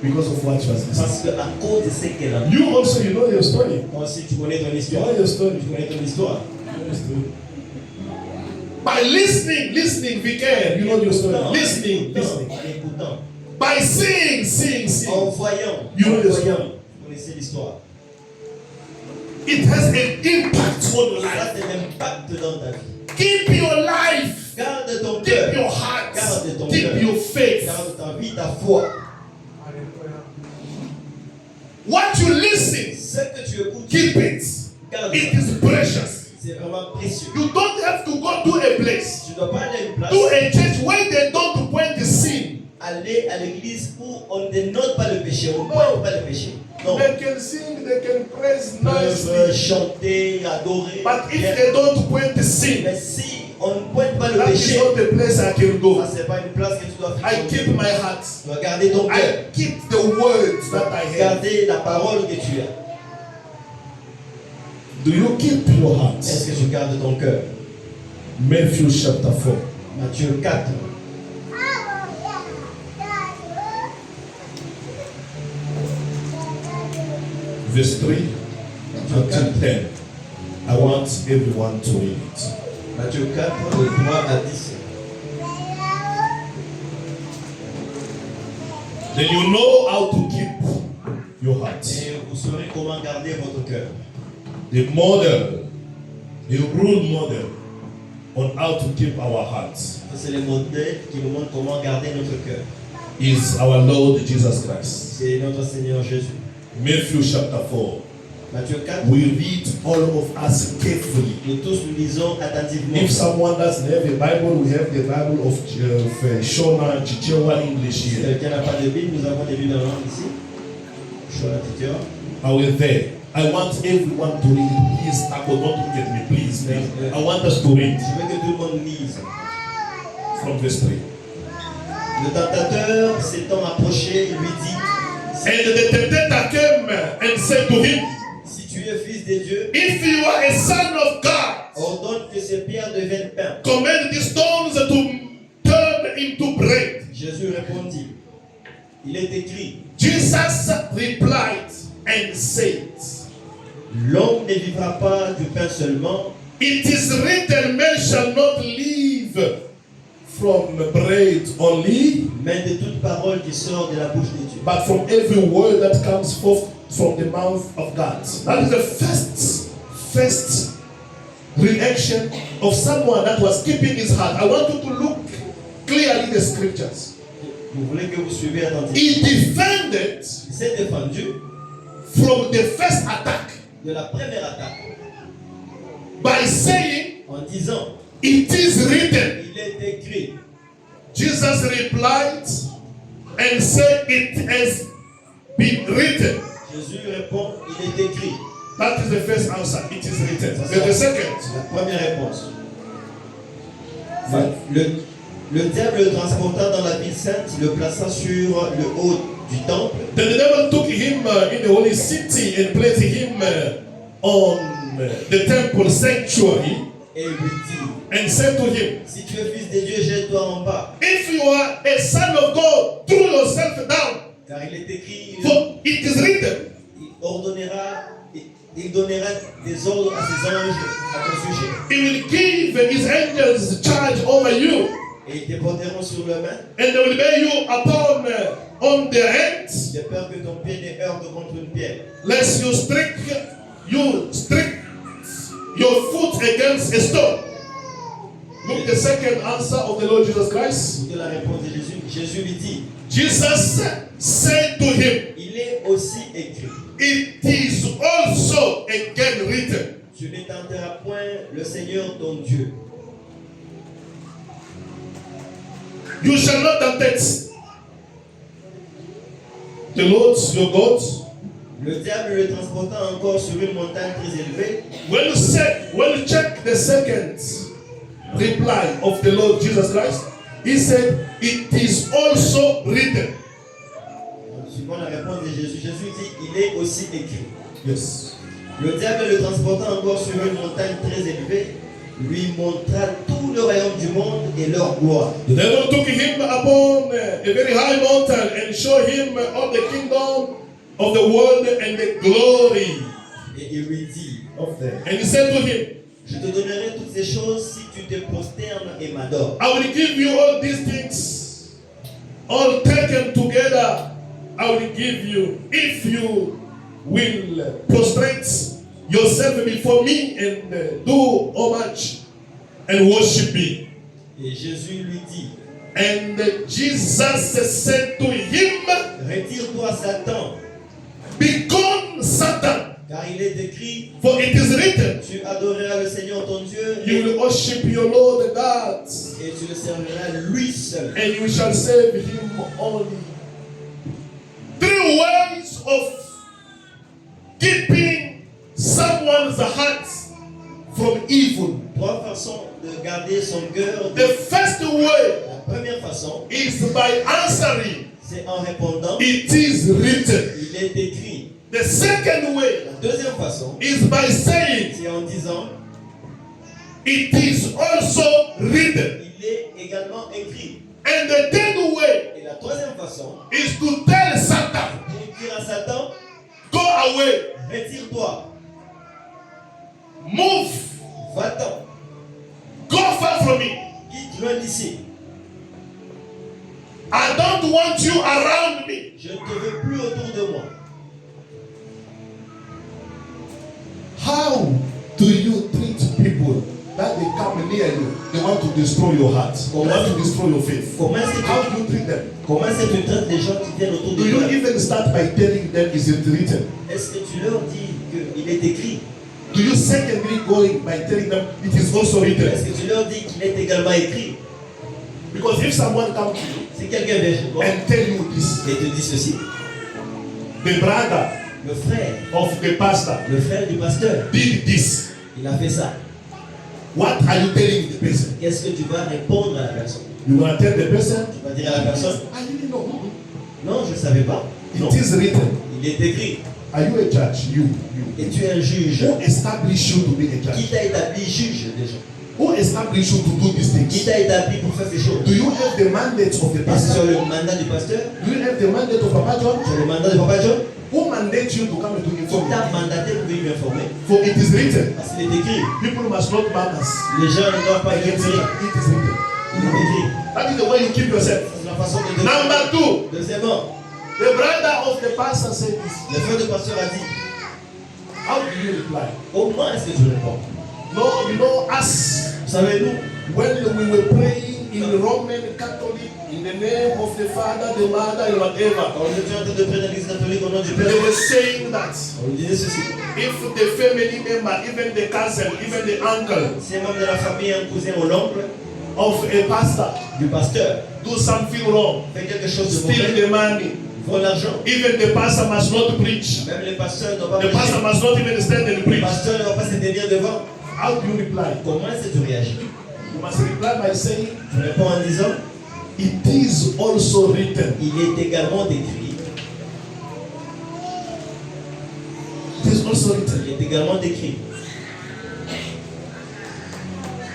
Speaker 1: because of what she was listening.
Speaker 2: Parce qu'à cause de ce qu'elle a vu.
Speaker 1: You also, you know your story.
Speaker 2: Toi aussi, tu connais ton
Speaker 1: You
Speaker 2: histoire.
Speaker 1: know your story.
Speaker 2: Tu connais ton histoire.
Speaker 1: By listening, vicaire, you know your story.
Speaker 2: En
Speaker 1: Listening.
Speaker 2: écoutant.
Speaker 1: By seeing.
Speaker 2: En voyant.
Speaker 1: You know
Speaker 2: En
Speaker 1: the
Speaker 2: voyant.
Speaker 1: story.
Speaker 2: Vous connaissez l'histoire.
Speaker 1: It has an impact on your
Speaker 2: Ça
Speaker 1: life.
Speaker 2: a un impact dans ta vie.
Speaker 1: Keep your life.
Speaker 2: Garde ton
Speaker 1: Keep
Speaker 2: cœur.
Speaker 1: your heart.
Speaker 2: Garde ton
Speaker 1: Keep
Speaker 2: cœur.
Speaker 1: your faith.
Speaker 2: Garde ta vie, ta foi.
Speaker 1: What you listen,
Speaker 2: Ce que tu écoutes,
Speaker 1: keep it.
Speaker 2: garde
Speaker 1: It
Speaker 2: ça.
Speaker 1: is precious.
Speaker 2: C'est vraiment précieux.
Speaker 1: You don't have to go to a place,
Speaker 2: Tu ne dois pas aller à une place,
Speaker 1: to a church where they don't point the sin.
Speaker 2: aller à l'église où on ne note pas le péché, on ne pointe pas le péché. Non.
Speaker 1: They can sing, they can praise
Speaker 2: Ils peuvent
Speaker 1: nicely.
Speaker 2: chanter, adorer.
Speaker 1: But if
Speaker 2: bien.
Speaker 1: they don't point the sin,
Speaker 2: Mais si on ne pointe pas le
Speaker 1: that is
Speaker 2: péché,
Speaker 1: not the place I can go.
Speaker 2: ça c'est pas une place que tu dois
Speaker 1: I
Speaker 2: fréquenter.
Speaker 1: keep my heart.
Speaker 2: Tu dois garder ton cœur.
Speaker 1: I keep the words that I have.
Speaker 2: Garder la parole que tu as.
Speaker 1: Do you keep your heart?
Speaker 2: Est-ce que tu gardes ton cœur?
Speaker 1: Matthew chapter 4.
Speaker 2: Matthieu 4.
Speaker 1: Verse 3 until 10. I want everyone to read it.
Speaker 2: Matthieu 4, de 3 à 10.
Speaker 1: Then you know how to keep your heart.
Speaker 2: Et vous saurez comment garder votre cœur.
Speaker 1: The model, the role model on how to keep our hearts
Speaker 2: C'est le modèle qui nous montre comment garder notre cœur.
Speaker 1: is our Lord Jesus Christ.
Speaker 2: C'est notre Seigneur Jésus.
Speaker 1: Matthew chapter 4.
Speaker 2: Matthieu 4.
Speaker 1: We read all of us carefully.
Speaker 2: Nous tous nous lisons attentivement.
Speaker 1: If someone doesn't have a Bible, we have the Bible of Shona Chichewa English
Speaker 2: Si
Speaker 1: here.
Speaker 2: quelqu'un n'a pas de Bible, nous avons des Bibles en langue ici. Shona Teacher.
Speaker 1: I will there. I want everyone to read. Please, Taco, don't look at me, please. I want us to read
Speaker 2: Je veux que tout le monde lise.
Speaker 1: from verse 3.
Speaker 2: Le tentateur s'étant approché, il lui dit,
Speaker 1: And the tempter came and said to him,
Speaker 2: si tu es fils de Dieu,
Speaker 1: if you are a son of God,
Speaker 2: ordonne que ces pierres deviennent pain.
Speaker 1: command the stones to turn into bread.
Speaker 2: Jésus répondit, il est écrit,
Speaker 1: Jesus replied and said,
Speaker 2: l'homme ne vivra pas du pain seulement,
Speaker 1: it is written, man shall not live from bread only,
Speaker 2: mais de toute parole qui sort de la bouche de Dieu.
Speaker 1: but from every word that comes forth from the mouth of God. That is the first reaction of someone that was keeping his heart. I want you to look clearly the scriptures.
Speaker 2: Vous voulez que vous suivez attentivement.
Speaker 1: He defended
Speaker 2: Il s'est défendu
Speaker 1: from the first attack
Speaker 2: de la première attaque
Speaker 1: by saying,
Speaker 2: en disant,
Speaker 1: "It is written."
Speaker 2: il est écrit.
Speaker 1: Jesus replied and said, "It has been written."
Speaker 2: Jésus répond, il est écrit.
Speaker 1: That is the first answer. It is written. Then the second.
Speaker 2: La première réponse. Le diable le transporta dans la ville sainte, le plaça sur le haut du temple.
Speaker 1: Then the devil took him in the holy city and placed him on the temple sanctuary
Speaker 2: Et lui dit,
Speaker 1: and said to him,
Speaker 2: si tu es fils de Dieu, jette-toi en bas.
Speaker 1: "If you are a son of God, throw yourself down.
Speaker 2: Car il est écrit,
Speaker 1: For it is written."
Speaker 2: il donnera des ordres à ses anges à ton sujet.
Speaker 1: He will give his angels charge over you,
Speaker 2: Et ils te porteront sur la main,
Speaker 1: and they will bear you upon on their hands,
Speaker 2: de peur que ton pied ne heurte contre une pierre.
Speaker 1: lest you strike your foot against a stone. Look the second answer of the Lord Jesus Christ.
Speaker 2: Écoutez la réponse de Jésus. Jésus lui dit,
Speaker 1: Jesus said to him,
Speaker 2: il est aussi écrit,
Speaker 1: "It is also again written."
Speaker 2: tu ne tenteras point le Seigneur ton Dieu.
Speaker 1: You shall not tempt the Lord your God.
Speaker 2: Le diable le transporta encore sur une montagne très élevée.
Speaker 1: When you check the second reply of the Lord Jesus Christ, he said, "It is also written."
Speaker 2: Suivant la réponse de Jésus, Jésus dit, il est aussi écrit.
Speaker 1: Yes.
Speaker 2: Le diable le transporta encore sur une montagne très élevée, lui montra tout le royaume du monde et leur gloire.
Speaker 1: The devil took him upon a very high mountain and showed him all the kingdom of the world and the glory
Speaker 2: Et il lui dit,
Speaker 1: of them. And he said to him,
Speaker 2: je te donnerai toutes ces choses si tu te prosternes et m'adores.
Speaker 1: "I will give you all these things, all taken together. I will give you if you will prostrate yourself before me and do homage and worship me."
Speaker 2: Et Jésus lui dit,
Speaker 1: And Jesus said to him,
Speaker 2: retire-toi Satan,
Speaker 1: "Begone, Satan,
Speaker 2: car il est écrit,
Speaker 1: for it is written,
Speaker 2: tu adoreras le Seigneur ton Dieu
Speaker 1: you will worship your Lord God,
Speaker 2: et tu le serviras lui seul.
Speaker 1: and you shall serve him only." Three ways of keeping someone's heart from evil.
Speaker 2: Trois façons de garder son cœur.
Speaker 1: The first way
Speaker 2: La première façon,
Speaker 1: is by answering,
Speaker 2: c'est en répondant,
Speaker 1: "It is written."
Speaker 2: il est écrit.
Speaker 1: The second way
Speaker 2: La deuxième façon,
Speaker 1: is by saying,
Speaker 2: c'est en disant,
Speaker 1: "It is also written."
Speaker 2: il est également écrit.
Speaker 1: And the third way
Speaker 2: Et la troisième façon,
Speaker 1: is to tell Satan,
Speaker 2: pour dire à Satan,
Speaker 1: "Go away,
Speaker 2: retire-toi,
Speaker 1: move,
Speaker 2: va-t'en,
Speaker 1: go far from me.
Speaker 2: quitte loin d'ici.
Speaker 1: I don't want you around me."
Speaker 2: Je ne te veux plus autour de moi.
Speaker 1: How do you treat people that they come near you? They want to destroy your heart. They want to destroy your faith.
Speaker 2: Comment est-ce que
Speaker 1: How
Speaker 2: tu,
Speaker 1: do you treat them?
Speaker 2: comment est-ce que tu traites les gens qui viennent autour
Speaker 1: Do
Speaker 2: de
Speaker 1: you
Speaker 2: toi?
Speaker 1: even start by telling them, "Is it written?"
Speaker 2: Est-ce que tu leur dis qu'il est écrit?
Speaker 1: Do you secondly go in by telling them, "It is also written"?
Speaker 2: Est-ce que tu leur dis qu'il est également écrit?
Speaker 1: Because if someone comes to you
Speaker 2: Si quelqu'un vient chez toi
Speaker 1: and tell you this,
Speaker 2: et te dit ceci,
Speaker 1: the brother
Speaker 2: le frère
Speaker 1: of the pastor
Speaker 2: du pasteur,
Speaker 1: did this,
Speaker 2: il a fait ça.
Speaker 1: what are you telling the person?
Speaker 2: Qu'est-ce que tu vas répondre à la personne?
Speaker 1: You want to tell the person,
Speaker 2: Tu vas dire à la personne,
Speaker 1: "I didn't know."
Speaker 2: non, je ne savais pas. Non,
Speaker 1: It is written.
Speaker 2: il est écrit.
Speaker 1: Are you a judge? You.
Speaker 2: Et tu es un juge.
Speaker 1: Who established you to be a
Speaker 2: Qui
Speaker 1: judge?
Speaker 2: t'a établi juge déjà?
Speaker 1: Who established you to do these
Speaker 2: Qui
Speaker 1: things?
Speaker 2: t'a établi pour faire ces choses?
Speaker 1: Do you have the mandate of the
Speaker 2: Est-ce
Speaker 1: pastor?
Speaker 2: sur le mandat du pasteur?
Speaker 1: Do you have the mandate of Papa John?
Speaker 2: Sur le mandat de Papa John?
Speaker 1: Who mandate you to come and to
Speaker 2: Qui
Speaker 1: inform
Speaker 2: t'a
Speaker 1: you?
Speaker 2: mandaté pour venir m'informer?
Speaker 1: For it is written,
Speaker 2: Parce qu'il est écrit.
Speaker 1: people must not murmur
Speaker 2: Les gens ne doivent pas
Speaker 1: against
Speaker 2: écrire.
Speaker 1: it. It is written.
Speaker 2: Il est écrit.
Speaker 1: That is the way you keep yourself.
Speaker 2: C'est la façon de devenir.
Speaker 1: Number 2,
Speaker 2: Deuxièmement,
Speaker 1: the brother of the pastor said this.
Speaker 2: le frère de pasteur a dit,
Speaker 1: How do you reply?
Speaker 2: comment est-ce que tu réponds?
Speaker 1: No, you know, us,
Speaker 2: Vous savez, nous,
Speaker 1: when we were praying in the Roman Catholic, in the name of the Father, the Mother, and whatever,
Speaker 2: quand nous étions en train de prier dans l'église catholique au nom du Père,
Speaker 1: they were saying that
Speaker 2: on disait ceci.
Speaker 1: if the family member, even the cousin, even the uncle
Speaker 2: Si un membre de la famille, un cousin ou l'oncle
Speaker 1: of a pastor
Speaker 2: du pasteur
Speaker 1: do something wrong,
Speaker 2: fait quelque chose de
Speaker 1: steal
Speaker 2: mauvais,
Speaker 1: the money,
Speaker 2: vole l'argent,
Speaker 1: even the pastor must not preach.
Speaker 2: même les pasteurs ne doivent pas
Speaker 1: The pastor
Speaker 2: prêcher.
Speaker 1: must not even stand and
Speaker 2: Le
Speaker 1: preach.
Speaker 2: pasteur ne va pas se tenir devant.
Speaker 1: How do you reply?
Speaker 2: Comment est-ce que tu réagis?
Speaker 1: You must reply by saying,
Speaker 2: Tu réponds en disant,
Speaker 1: it is also written.
Speaker 2: il est également écrit.
Speaker 1: It is also written.
Speaker 2: Il est également écrit.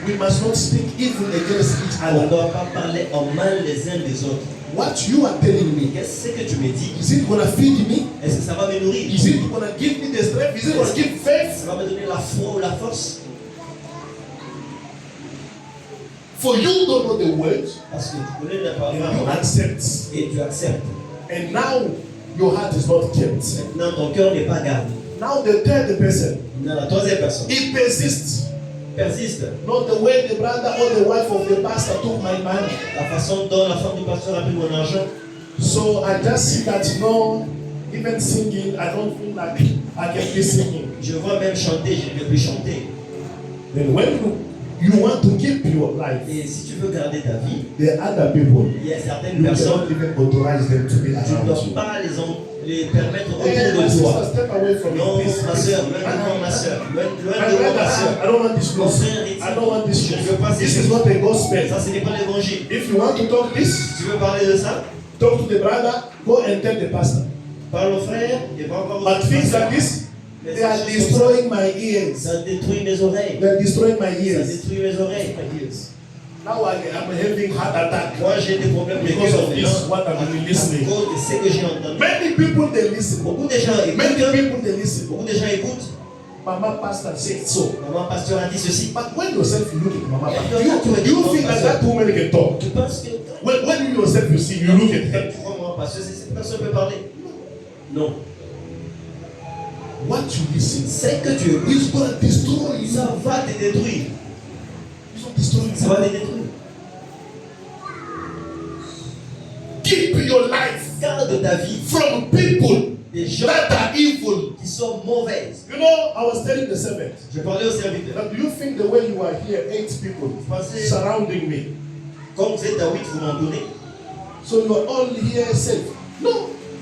Speaker 1: We must not speak evil against each
Speaker 2: On ne
Speaker 1: other.
Speaker 2: doit pas parler en mal les uns des autres.
Speaker 1: What you are telling me,
Speaker 2: Qu'est-ce que tu me dis?
Speaker 1: is it gonna feed me?
Speaker 2: Est-ce que ça va me nourrir?
Speaker 1: Is it gonna give me the strength? Is it gonna give faith?
Speaker 2: Ça va me donner la foi ou la force?
Speaker 1: For you don't know the word,
Speaker 2: Parce que tu connais la parole
Speaker 1: and you accept.
Speaker 2: et tu acceptes.
Speaker 1: And now your heart is not kept.
Speaker 2: Maintenant, ton cœur n'est pas gardé.
Speaker 1: Now the third person,
Speaker 2: Maintenant, la troisième personne
Speaker 1: it persists.
Speaker 2: persiste.
Speaker 1: Not the way the brother or the wife of the pastor took my money.
Speaker 2: La façon dont la femme du pasteur a pris mon argent.
Speaker 1: So I just see that, even singing, I don't feel like I can be singing.
Speaker 2: Je vois même chanter, je ne peux plus chanter.
Speaker 1: Then when you want to keep your life,
Speaker 2: Et si tu veux garder ta vie,
Speaker 1: the other people,
Speaker 2: il y a certaines
Speaker 1: you
Speaker 2: personnes,
Speaker 1: cannot even authorize them to be
Speaker 2: tu ne
Speaker 1: around
Speaker 2: dois
Speaker 1: you.
Speaker 2: pas les permettre
Speaker 1: Hey,
Speaker 2: autour
Speaker 1: my
Speaker 2: de toi.
Speaker 1: sister, step away from
Speaker 2: Non,
Speaker 1: me, please.
Speaker 2: ma soeur, loin de moi, ma soeur. Loin
Speaker 1: My
Speaker 2: de moi,
Speaker 1: brother,
Speaker 2: ma soeur.
Speaker 1: I don't want this news. I don't want this
Speaker 2: Je ne
Speaker 1: news.
Speaker 2: veux pas
Speaker 1: This
Speaker 2: ces
Speaker 1: is not a gospel.
Speaker 2: Ça, ce n'est pas l'évangile.
Speaker 1: If you want to talk this,
Speaker 2: Si tu veux parler de ça,
Speaker 1: talk to the brother, go and tell the pastor.
Speaker 2: parle au frère et va voir
Speaker 1: But things like this,
Speaker 2: Mais
Speaker 1: they are
Speaker 2: ces choses
Speaker 1: destroying my ears.
Speaker 2: ça détruit mes oreilles.
Speaker 1: They are destroying my
Speaker 2: Ça
Speaker 1: ears.
Speaker 2: détruit mes oreilles.
Speaker 1: My ears. Now I'm having heart attack
Speaker 2: Moi, j'ai des problèmes de
Speaker 1: because
Speaker 2: cœur
Speaker 1: of this,
Speaker 2: maintenant.
Speaker 1: what I've been
Speaker 2: À
Speaker 1: listening.
Speaker 2: cause de ce que j'ai entendu.
Speaker 1: Many people they listen.
Speaker 2: Beaucoup de gens
Speaker 1: Many
Speaker 2: écoutent.
Speaker 1: people they listen.
Speaker 2: Beaucoup de gens écoutent.
Speaker 1: Mama pastor said so.
Speaker 2: Maman pasteur a dit ceci.
Speaker 1: But when yourself you look at Mama pastor,
Speaker 2: Do
Speaker 1: you think that woman can talk?
Speaker 2: Tu penses que
Speaker 1: When you yourself you see, you look at her.
Speaker 2: tu crois moi pasteur, cette personne peut parler? Non.
Speaker 1: What you listen,
Speaker 2: C'est que tu écoutes.
Speaker 1: is gonna destroy you.
Speaker 2: Ça va te détruire.
Speaker 1: It's not destroying
Speaker 2: Ça va te
Speaker 1: you.
Speaker 2: détruire.
Speaker 1: Keep your life
Speaker 2: Garde ta vie
Speaker 1: from people
Speaker 2: des gens
Speaker 1: that are evil.
Speaker 2: qui sont mauvaises.
Speaker 1: You know, I was telling the servant.
Speaker 2: Je parlais au serviteur.
Speaker 1: Now, do you think the way you are here, 8 people
Speaker 2: Pensez,
Speaker 1: surrounding me,
Speaker 2: comme vous êtes à 8, vous m'entendez?
Speaker 1: so you are all here safe? No.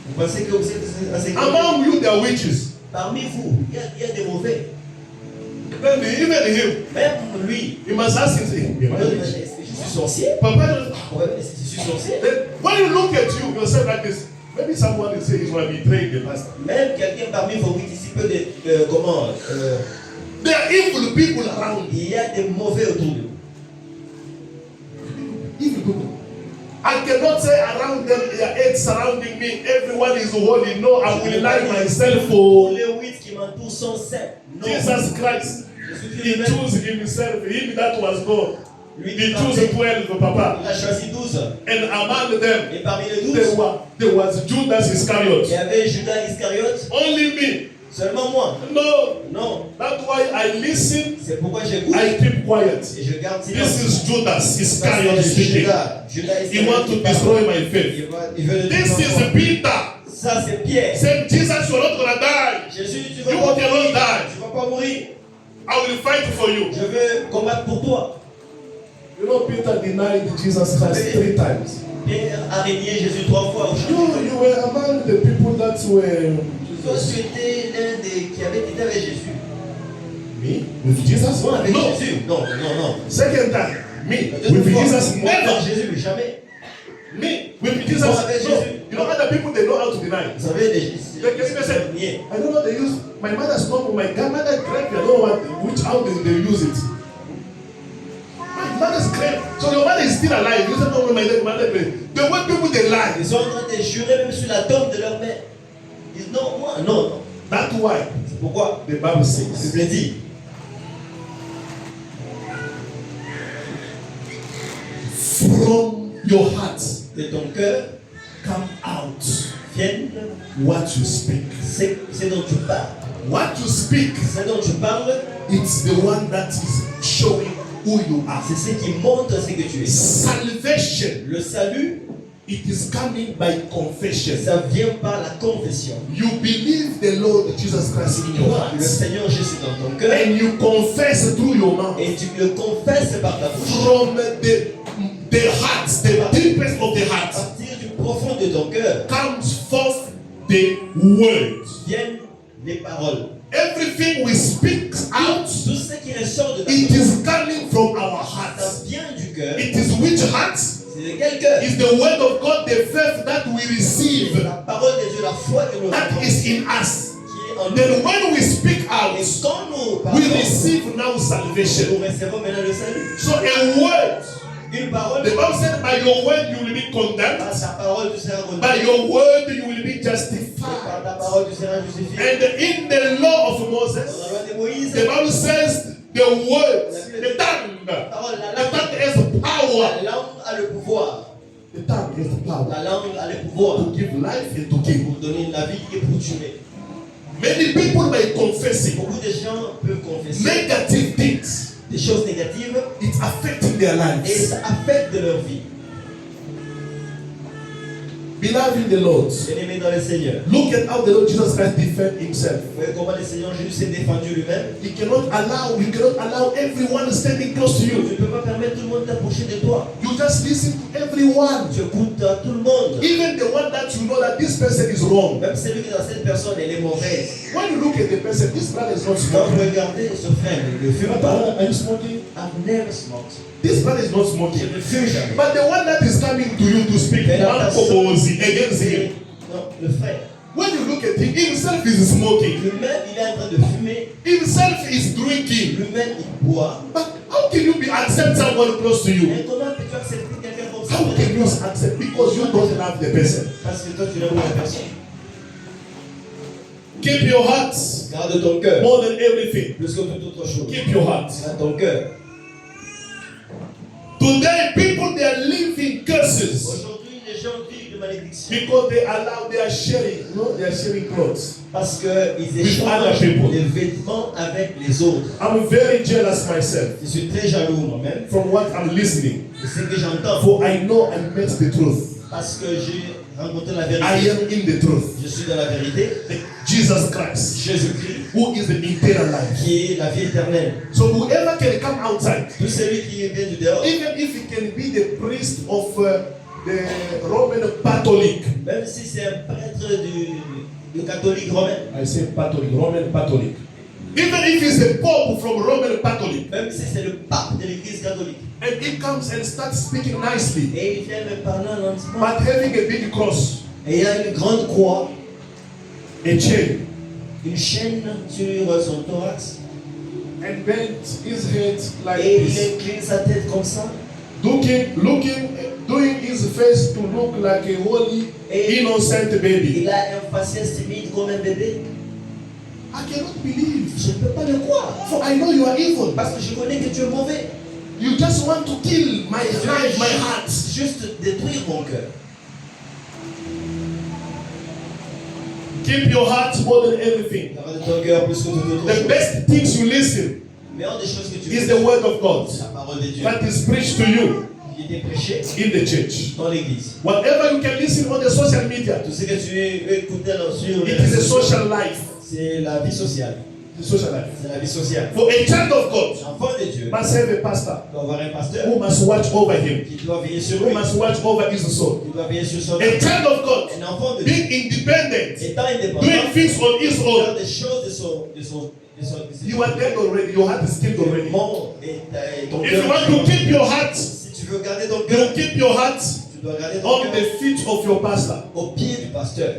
Speaker 2: Vous pensez que vous êtes assez
Speaker 1: Among you, there are witches.
Speaker 2: Parmi vous, il y a des mauvais.
Speaker 1: Then even him,
Speaker 2: Même lui.
Speaker 1: you must ask him, say,
Speaker 2: Je
Speaker 1: "Am I a witch?"
Speaker 2: suis sorcier.
Speaker 1: Papa,
Speaker 2: Ouais, mais si je suis sorcier.
Speaker 1: then when you look at you, yourself like this, maybe someone will say he's going to betray the pastor.
Speaker 2: Même quelqu'un parmi vos 8 ici peut
Speaker 1: There are evil people around you.
Speaker 2: il y a des mauvais autour de vous.
Speaker 1: Evil people. I cannot say around them, there are 8 surrounding me, everyone is holy. No, I will lie myself
Speaker 2: Pour
Speaker 1: for
Speaker 2: les 8 qui m'entourent sont saints. Non.
Speaker 1: Jesus Christ. He
Speaker 2: Jésus-Christ
Speaker 1: chose himself, him that was God.
Speaker 2: lui
Speaker 1: He
Speaker 2: qui
Speaker 1: chose 12, Papa.
Speaker 2: il a choisi 12.
Speaker 1: And among them,
Speaker 2: Et parmi les 12,
Speaker 1: there was Judas
Speaker 2: il y
Speaker 1: Iscariot.
Speaker 2: avait Judas Iscariote.
Speaker 1: Only me.
Speaker 2: Seulement moi.
Speaker 1: No.
Speaker 2: Non.
Speaker 1: That's why I listen,
Speaker 2: C'est pourquoi j'écoute
Speaker 1: I keep quiet.
Speaker 2: et je garde
Speaker 1: This
Speaker 2: silence.
Speaker 1: is Judas Iscariot
Speaker 2: Parce que
Speaker 1: speaking.
Speaker 2: Judas
Speaker 1: He wants to destroy my faith.
Speaker 2: Il veut le
Speaker 1: This
Speaker 2: détruire.
Speaker 1: is Peter.
Speaker 2: Ça, c'est Pierre.
Speaker 1: Said Jesus, you're not gonna die.
Speaker 2: Jésus, tu
Speaker 1: You
Speaker 2: vas pas
Speaker 1: cannot
Speaker 2: mourir.
Speaker 1: die.
Speaker 2: Tu vas pas mourir.
Speaker 1: I will fight for you.
Speaker 2: Je veux combattre pour toi.
Speaker 1: You know, Peter denied Jesus Christ 3 times.
Speaker 2: Pierre a régné Jésus 3 fois au champ.
Speaker 1: You were among the people that were
Speaker 2: Toi, tu étais l'un des qui avait été avec Jésus.
Speaker 1: me with Jesus.
Speaker 2: Moi avec
Speaker 1: No.
Speaker 2: Jésus. Non, non, non.
Speaker 1: Second time, me
Speaker 2: Deuxième
Speaker 1: with
Speaker 2: fois,
Speaker 1: Jesus.
Speaker 2: moi avec
Speaker 1: Never.
Speaker 2: Jésus, jamais.
Speaker 1: Me with Jesus.
Speaker 2: Moi avec
Speaker 1: No.
Speaker 2: Jésus.
Speaker 1: You know other people they know how to deny.
Speaker 2: Vous savez,
Speaker 1: I don't know they use my mother's number, my grandmother's grave. I don't know which how they use it. My mother's grave. So your mother is still alive. You say no, my mother grave. The way people they lie.
Speaker 2: Ils sont en train de jurer même sur la tombe de leur mère. Ils disent non, moi, non, non.
Speaker 1: That's why
Speaker 2: C'est pourquoi
Speaker 1: the Bible says.
Speaker 2: c'est bien dit.
Speaker 1: From your heart
Speaker 2: de ton cœur
Speaker 1: come out
Speaker 2: vienne
Speaker 1: what you speak.
Speaker 2: ce dont tu parles.
Speaker 1: What you speak,
Speaker 2: Ce dont tu parles,
Speaker 1: it's the one that is showing who you are.
Speaker 2: c'est ce qui montre ce que tu es.
Speaker 1: Salvation,
Speaker 2: Le salut,
Speaker 1: it is coming by confession.
Speaker 2: ça vient par la confession.
Speaker 1: You believe the Lord Jesus Christ in your
Speaker 2: Le
Speaker 1: heart,
Speaker 2: Seigneur Jésus dans ton cœur
Speaker 1: and you confess through your mouth.
Speaker 2: et tu le confesses par ta bouche.
Speaker 1: From the heart, the deepest of the
Speaker 2: À
Speaker 1: heart,
Speaker 2: partir du profond de ton cœur
Speaker 1: comes forth the words.
Speaker 2: viennent les paroles.
Speaker 1: Everything we speak out,
Speaker 2: Tout ce qui ressort de ta
Speaker 1: it
Speaker 2: bouche,
Speaker 1: is coming from our
Speaker 2: ça
Speaker 1: hearts.
Speaker 2: vient du cœur.
Speaker 1: It is which heart?
Speaker 2: C'est de quel cœur?
Speaker 1: Is the word of God, the faith that we receive,
Speaker 2: La parole de Dieu, la foi que nous
Speaker 1: that
Speaker 2: avons,
Speaker 1: is in us.
Speaker 2: qui est en nous.
Speaker 1: Then when we speak out,
Speaker 2: Et quand nous
Speaker 1: we
Speaker 2: parlons,
Speaker 1: receive now
Speaker 2: nous
Speaker 1: salvation.
Speaker 2: recevons maintenant le salut.
Speaker 1: So a word,
Speaker 2: Une parole,
Speaker 1: the Bible said, by your word you will be
Speaker 2: par
Speaker 1: condemned,
Speaker 2: sa parole tu seras
Speaker 1: by
Speaker 2: condamné.
Speaker 1: your word you will be
Speaker 2: Et par ta
Speaker 1: justified.
Speaker 2: parole tu seras justifié.
Speaker 1: And in the law of
Speaker 2: Dans la
Speaker 1: Moses,
Speaker 2: loi de Moïse,
Speaker 1: the Bible says the words, the tongue,
Speaker 2: la parole,
Speaker 1: the tongue has power.
Speaker 2: la langue a le pouvoir.
Speaker 1: The tongue has the power
Speaker 2: La langue a le pouvoir
Speaker 1: to give life and to give.
Speaker 2: pour donner la vie et pour tuer.
Speaker 1: Many people by confessing
Speaker 2: Beaucoup de gens peuvent confesser
Speaker 1: negative things,
Speaker 2: des choses négatives
Speaker 1: it's affecting their
Speaker 2: et
Speaker 1: lives.
Speaker 2: ça affecte leur vie.
Speaker 1: Beloved in the Lord,
Speaker 2: Bien-aimés dans le Seigneur,
Speaker 1: look at how the Lord Jesus Christ defended himself.
Speaker 2: vous voyez comment le Seigneur Jésus s'est défendu lui-même.
Speaker 1: You cannot allow everyone standing close to
Speaker 2: Tu
Speaker 1: you.
Speaker 2: ne peux pas permettre tout le monde d'approcher de toi.
Speaker 1: You just listen to everyone,
Speaker 2: Tu écoutes à tout le monde.
Speaker 1: even the one that you know that this person is wrong.
Speaker 2: Même celui qui est dans cette personne, elle est mauvaise.
Speaker 1: When you look at the person, this brother is not
Speaker 2: Quand vous
Speaker 1: smoking.
Speaker 2: regardez ce frère, le fume pas.
Speaker 1: Are you smoking?
Speaker 2: I've never smoked.
Speaker 1: This brother is not
Speaker 2: Je
Speaker 1: smoking.
Speaker 2: ne fume jamais.
Speaker 1: But the one that is coming to you to speak, Mankobozi, against him.
Speaker 2: Non, le frère.
Speaker 1: When you look at him, himself is smoking.
Speaker 2: Lui-même, il est en train de fumer.
Speaker 1: Himself is drinking.
Speaker 2: Lui-même, il boit.
Speaker 1: But how can you accept someone close to you?
Speaker 2: Mais comment peux-tu accepter quelqu'un comme ça?
Speaker 1: How can you accept? Because you don't love the person.
Speaker 2: Parce que toi, tu n'aimes pas la personne.
Speaker 1: Keep your heart
Speaker 2: Garde ton cœur.
Speaker 1: more than everything.
Speaker 2: Plus que toute autre chose.
Speaker 1: Keep your heart.
Speaker 2: Garde ton cœur.
Speaker 1: Today, people they are living curses
Speaker 2: Aujourd'hui, les gens vivent de malédiction.
Speaker 1: because they are sharing, they are sharing clothes.
Speaker 2: Parce qu'ils
Speaker 1: With other
Speaker 2: échangent
Speaker 1: people.
Speaker 2: les vêtements avec les autres.
Speaker 1: I'm very jealous myself
Speaker 2: Je suis très jaloux moi-même
Speaker 1: from what I'm listening.
Speaker 2: de ce que j'entends.
Speaker 1: For I know I met the truth.
Speaker 2: Parce que j'ai rencontré la
Speaker 1: I
Speaker 2: vérité.
Speaker 1: am in the truth.
Speaker 2: Je suis dans la vérité.
Speaker 1: Jesus Christ,
Speaker 2: Jésus-Christ,
Speaker 1: who is the eternal life.
Speaker 2: qui est la vie éternelle.
Speaker 1: So whoever can come outside,
Speaker 2: Tout celui qui vient du dehors,
Speaker 1: even if he can be the priest of the Roman Catholic.
Speaker 2: même si c'est un prêtre du catholique romain,
Speaker 1: I say Catholic, Roman Catholic. Even if he's a pope from Roman Catholic,
Speaker 2: même si c'est le pape de l'église catholique,
Speaker 1: and he comes and starts speaking nicely,
Speaker 2: et il vient me parler lentement,
Speaker 1: but having a big cross,
Speaker 2: et il a une grande croix,
Speaker 1: a chain,
Speaker 2: une chaîne sur son thorax,
Speaker 1: and bent his head like
Speaker 2: et il
Speaker 1: this,
Speaker 2: incline sa tête comme ça,
Speaker 1: doing his face to look like a holy, innocent baby.
Speaker 2: il a un faciès timide comme un bébé.
Speaker 1: I cannot believe.
Speaker 2: Je ne peux pas le croire,
Speaker 1: For I know you are evil.
Speaker 2: parce que je connais que tu es mauvais.
Speaker 1: You just want to kill my
Speaker 2: Tu
Speaker 1: life,
Speaker 2: veux
Speaker 1: my heart.
Speaker 2: juste détruire mon cœur.
Speaker 1: Keep your heart more than everything.
Speaker 2: Garde ton cœur plus que toute autre
Speaker 1: The
Speaker 2: chose.
Speaker 1: best things you listen
Speaker 2: Meilleure des choses que tu
Speaker 1: is
Speaker 2: fais,
Speaker 1: the word of God
Speaker 2: c'est la parole de Dieu
Speaker 1: that is preached to you
Speaker 2: qui est prêchée
Speaker 1: in the church.
Speaker 2: dans l'église.
Speaker 1: Whatever you can listen on the social media,
Speaker 2: Tout ce que tu veux écouter sur les
Speaker 1: it is a
Speaker 2: réseaux sociaux,
Speaker 1: social life.
Speaker 2: c'est la vie sociale.
Speaker 1: The social life.
Speaker 2: C'est la vie sociale.
Speaker 1: For a child of God
Speaker 2: L'enfant de Dieu
Speaker 1: must have a pastor
Speaker 2: doit avoir un pasteur
Speaker 1: who must watch over him,
Speaker 2: qui doit veiller sur
Speaker 1: who
Speaker 2: lui,
Speaker 1: must watch over his soul.
Speaker 2: qui doit veiller sur son
Speaker 1: A
Speaker 2: âme.
Speaker 1: child of God
Speaker 2: Un enfant de Dieu
Speaker 1: being independent,
Speaker 2: étant indépendant,
Speaker 1: doing things on his
Speaker 2: faire
Speaker 1: own.
Speaker 2: des choses de son
Speaker 1: You are dead already. Your heart is killed already.
Speaker 2: Mon et ton
Speaker 1: If you
Speaker 2: cœur.
Speaker 1: want to keep your heart,
Speaker 2: Si tu veux garder ton cœur,
Speaker 1: you keep your heart
Speaker 2: tu dois garder ton
Speaker 1: on
Speaker 2: cœur
Speaker 1: the feet of your pastor.
Speaker 2: au pied du pasteur.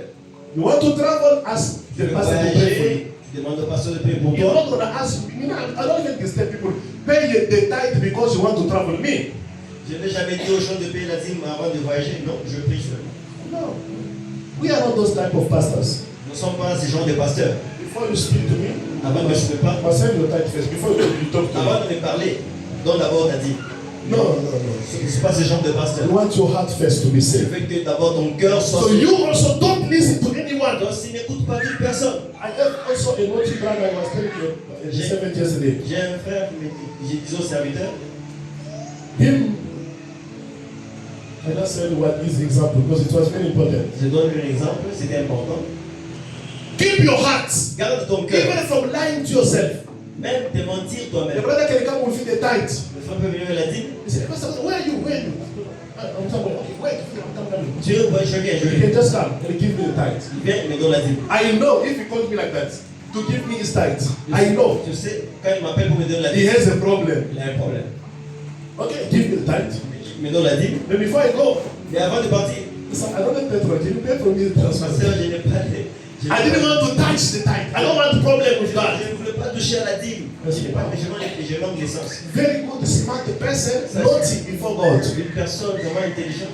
Speaker 1: You want to travel, ask
Speaker 2: Tu
Speaker 1: the
Speaker 2: veux
Speaker 1: pastor to pray for you.
Speaker 2: voyager, tu demandes au pasteur de prier pour
Speaker 1: You're
Speaker 2: toi.
Speaker 1: not going to ask me. I don't even disturb people. Pay the tithe because you want to travel. Me.
Speaker 2: Je n'ai jamais dit aux gens de payer la dîme avant de voyager. Non, je prie seulement.
Speaker 1: No. We are not those type of pastors.
Speaker 2: Nous ne sommes pas ces gens de pasteurs.
Speaker 1: Before you speak to me,
Speaker 2: Avant que je ne parle,
Speaker 1: must send your tithe first. Before you talk to me.
Speaker 2: avant de me parler, donne d'abord ta dîme.
Speaker 1: No, no, no.
Speaker 2: Je ne suis pas ce genre de pasteur.
Speaker 1: You want your heart first to be
Speaker 2: Je
Speaker 1: saved.
Speaker 2: veux que d'abord ton cœur soit
Speaker 1: So
Speaker 2: sauvé.
Speaker 1: you also don't listen to anyone.
Speaker 2: Donc s'il n'écoute pas toute personne.
Speaker 1: I have also a naughty brother I was telling you in the 7th yesterday.
Speaker 2: J'ai un frère qui me dit, j'ai dit au serviteur,
Speaker 1: Him, I just said what is example because it was very important.
Speaker 2: je donne un exemple, c'était important.
Speaker 1: Keep your heart,
Speaker 2: Garde ton cœur,
Speaker 1: even from lying to yourself.
Speaker 2: même te mentir
Speaker 1: The
Speaker 2: toi-même.
Speaker 1: brother can come with the tithe.
Speaker 2: Le frère peut venir et l'a dit,
Speaker 1: He said, Pastor, where are you? Where are you? I'm somewhere. Okay, wait. I'm coming.
Speaker 2: Dieu, ouais, je viens, je
Speaker 1: He
Speaker 2: viens.
Speaker 1: can just come and give me the tithe.
Speaker 2: Il vient, il me donne la dîme.
Speaker 1: I know if he calls me like that to give me his tithe, I know
Speaker 2: Je sais, quand il m'appelle pour me donner la
Speaker 1: he
Speaker 2: dîme,
Speaker 1: has a problem.
Speaker 2: il a un problème.
Speaker 1: Okay, give me the tithe.
Speaker 2: Il me donne la dîme,
Speaker 1: But before I go,
Speaker 2: mais avant de partir,
Speaker 1: so I don't have petrol. Can you pay for me the transfer?
Speaker 2: pasteur, je n'ai pas de...
Speaker 1: I didn't want to touch the tithe. I don't want problem with God.
Speaker 2: Je ne voulais pas toucher à la dîme. Je n'ai pas, mais je manque l'essence.
Speaker 1: Very good, smart person, naughty before God.
Speaker 2: Une personne vraiment intelligente.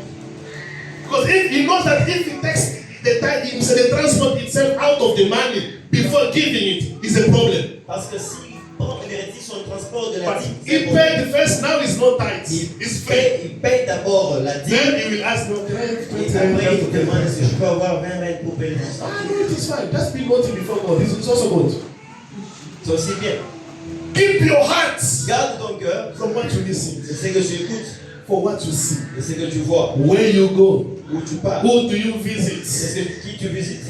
Speaker 1: Because if he knows that if he takes the tithe, the transport itself out of the money before giving it, is a problem.
Speaker 2: Parce que s'il prend, il retire son transport de la
Speaker 1: But
Speaker 2: dîme,
Speaker 1: he paid first, now it's no tithe. It's free.
Speaker 2: il paye d'abord la dîme.
Speaker 1: Then he will ask, no, can I have
Speaker 2: Et
Speaker 1: 20
Speaker 2: après, il te demande est-ce que je
Speaker 1: rand?
Speaker 2: peux avoir 20 règles pour payer le transport.
Speaker 1: Ah, no, it is fine. Just be naughty before God. This is also good.
Speaker 2: C'est aussi bien.
Speaker 1: Keep your heart
Speaker 2: Garde ton cœur
Speaker 1: from what you listen,
Speaker 2: de ce que tu écoutes,
Speaker 1: for what you see.
Speaker 2: de ce que tu vois,
Speaker 1: Where you go,
Speaker 2: où tu pars,
Speaker 1: who do you visit?
Speaker 2: qui tu visites.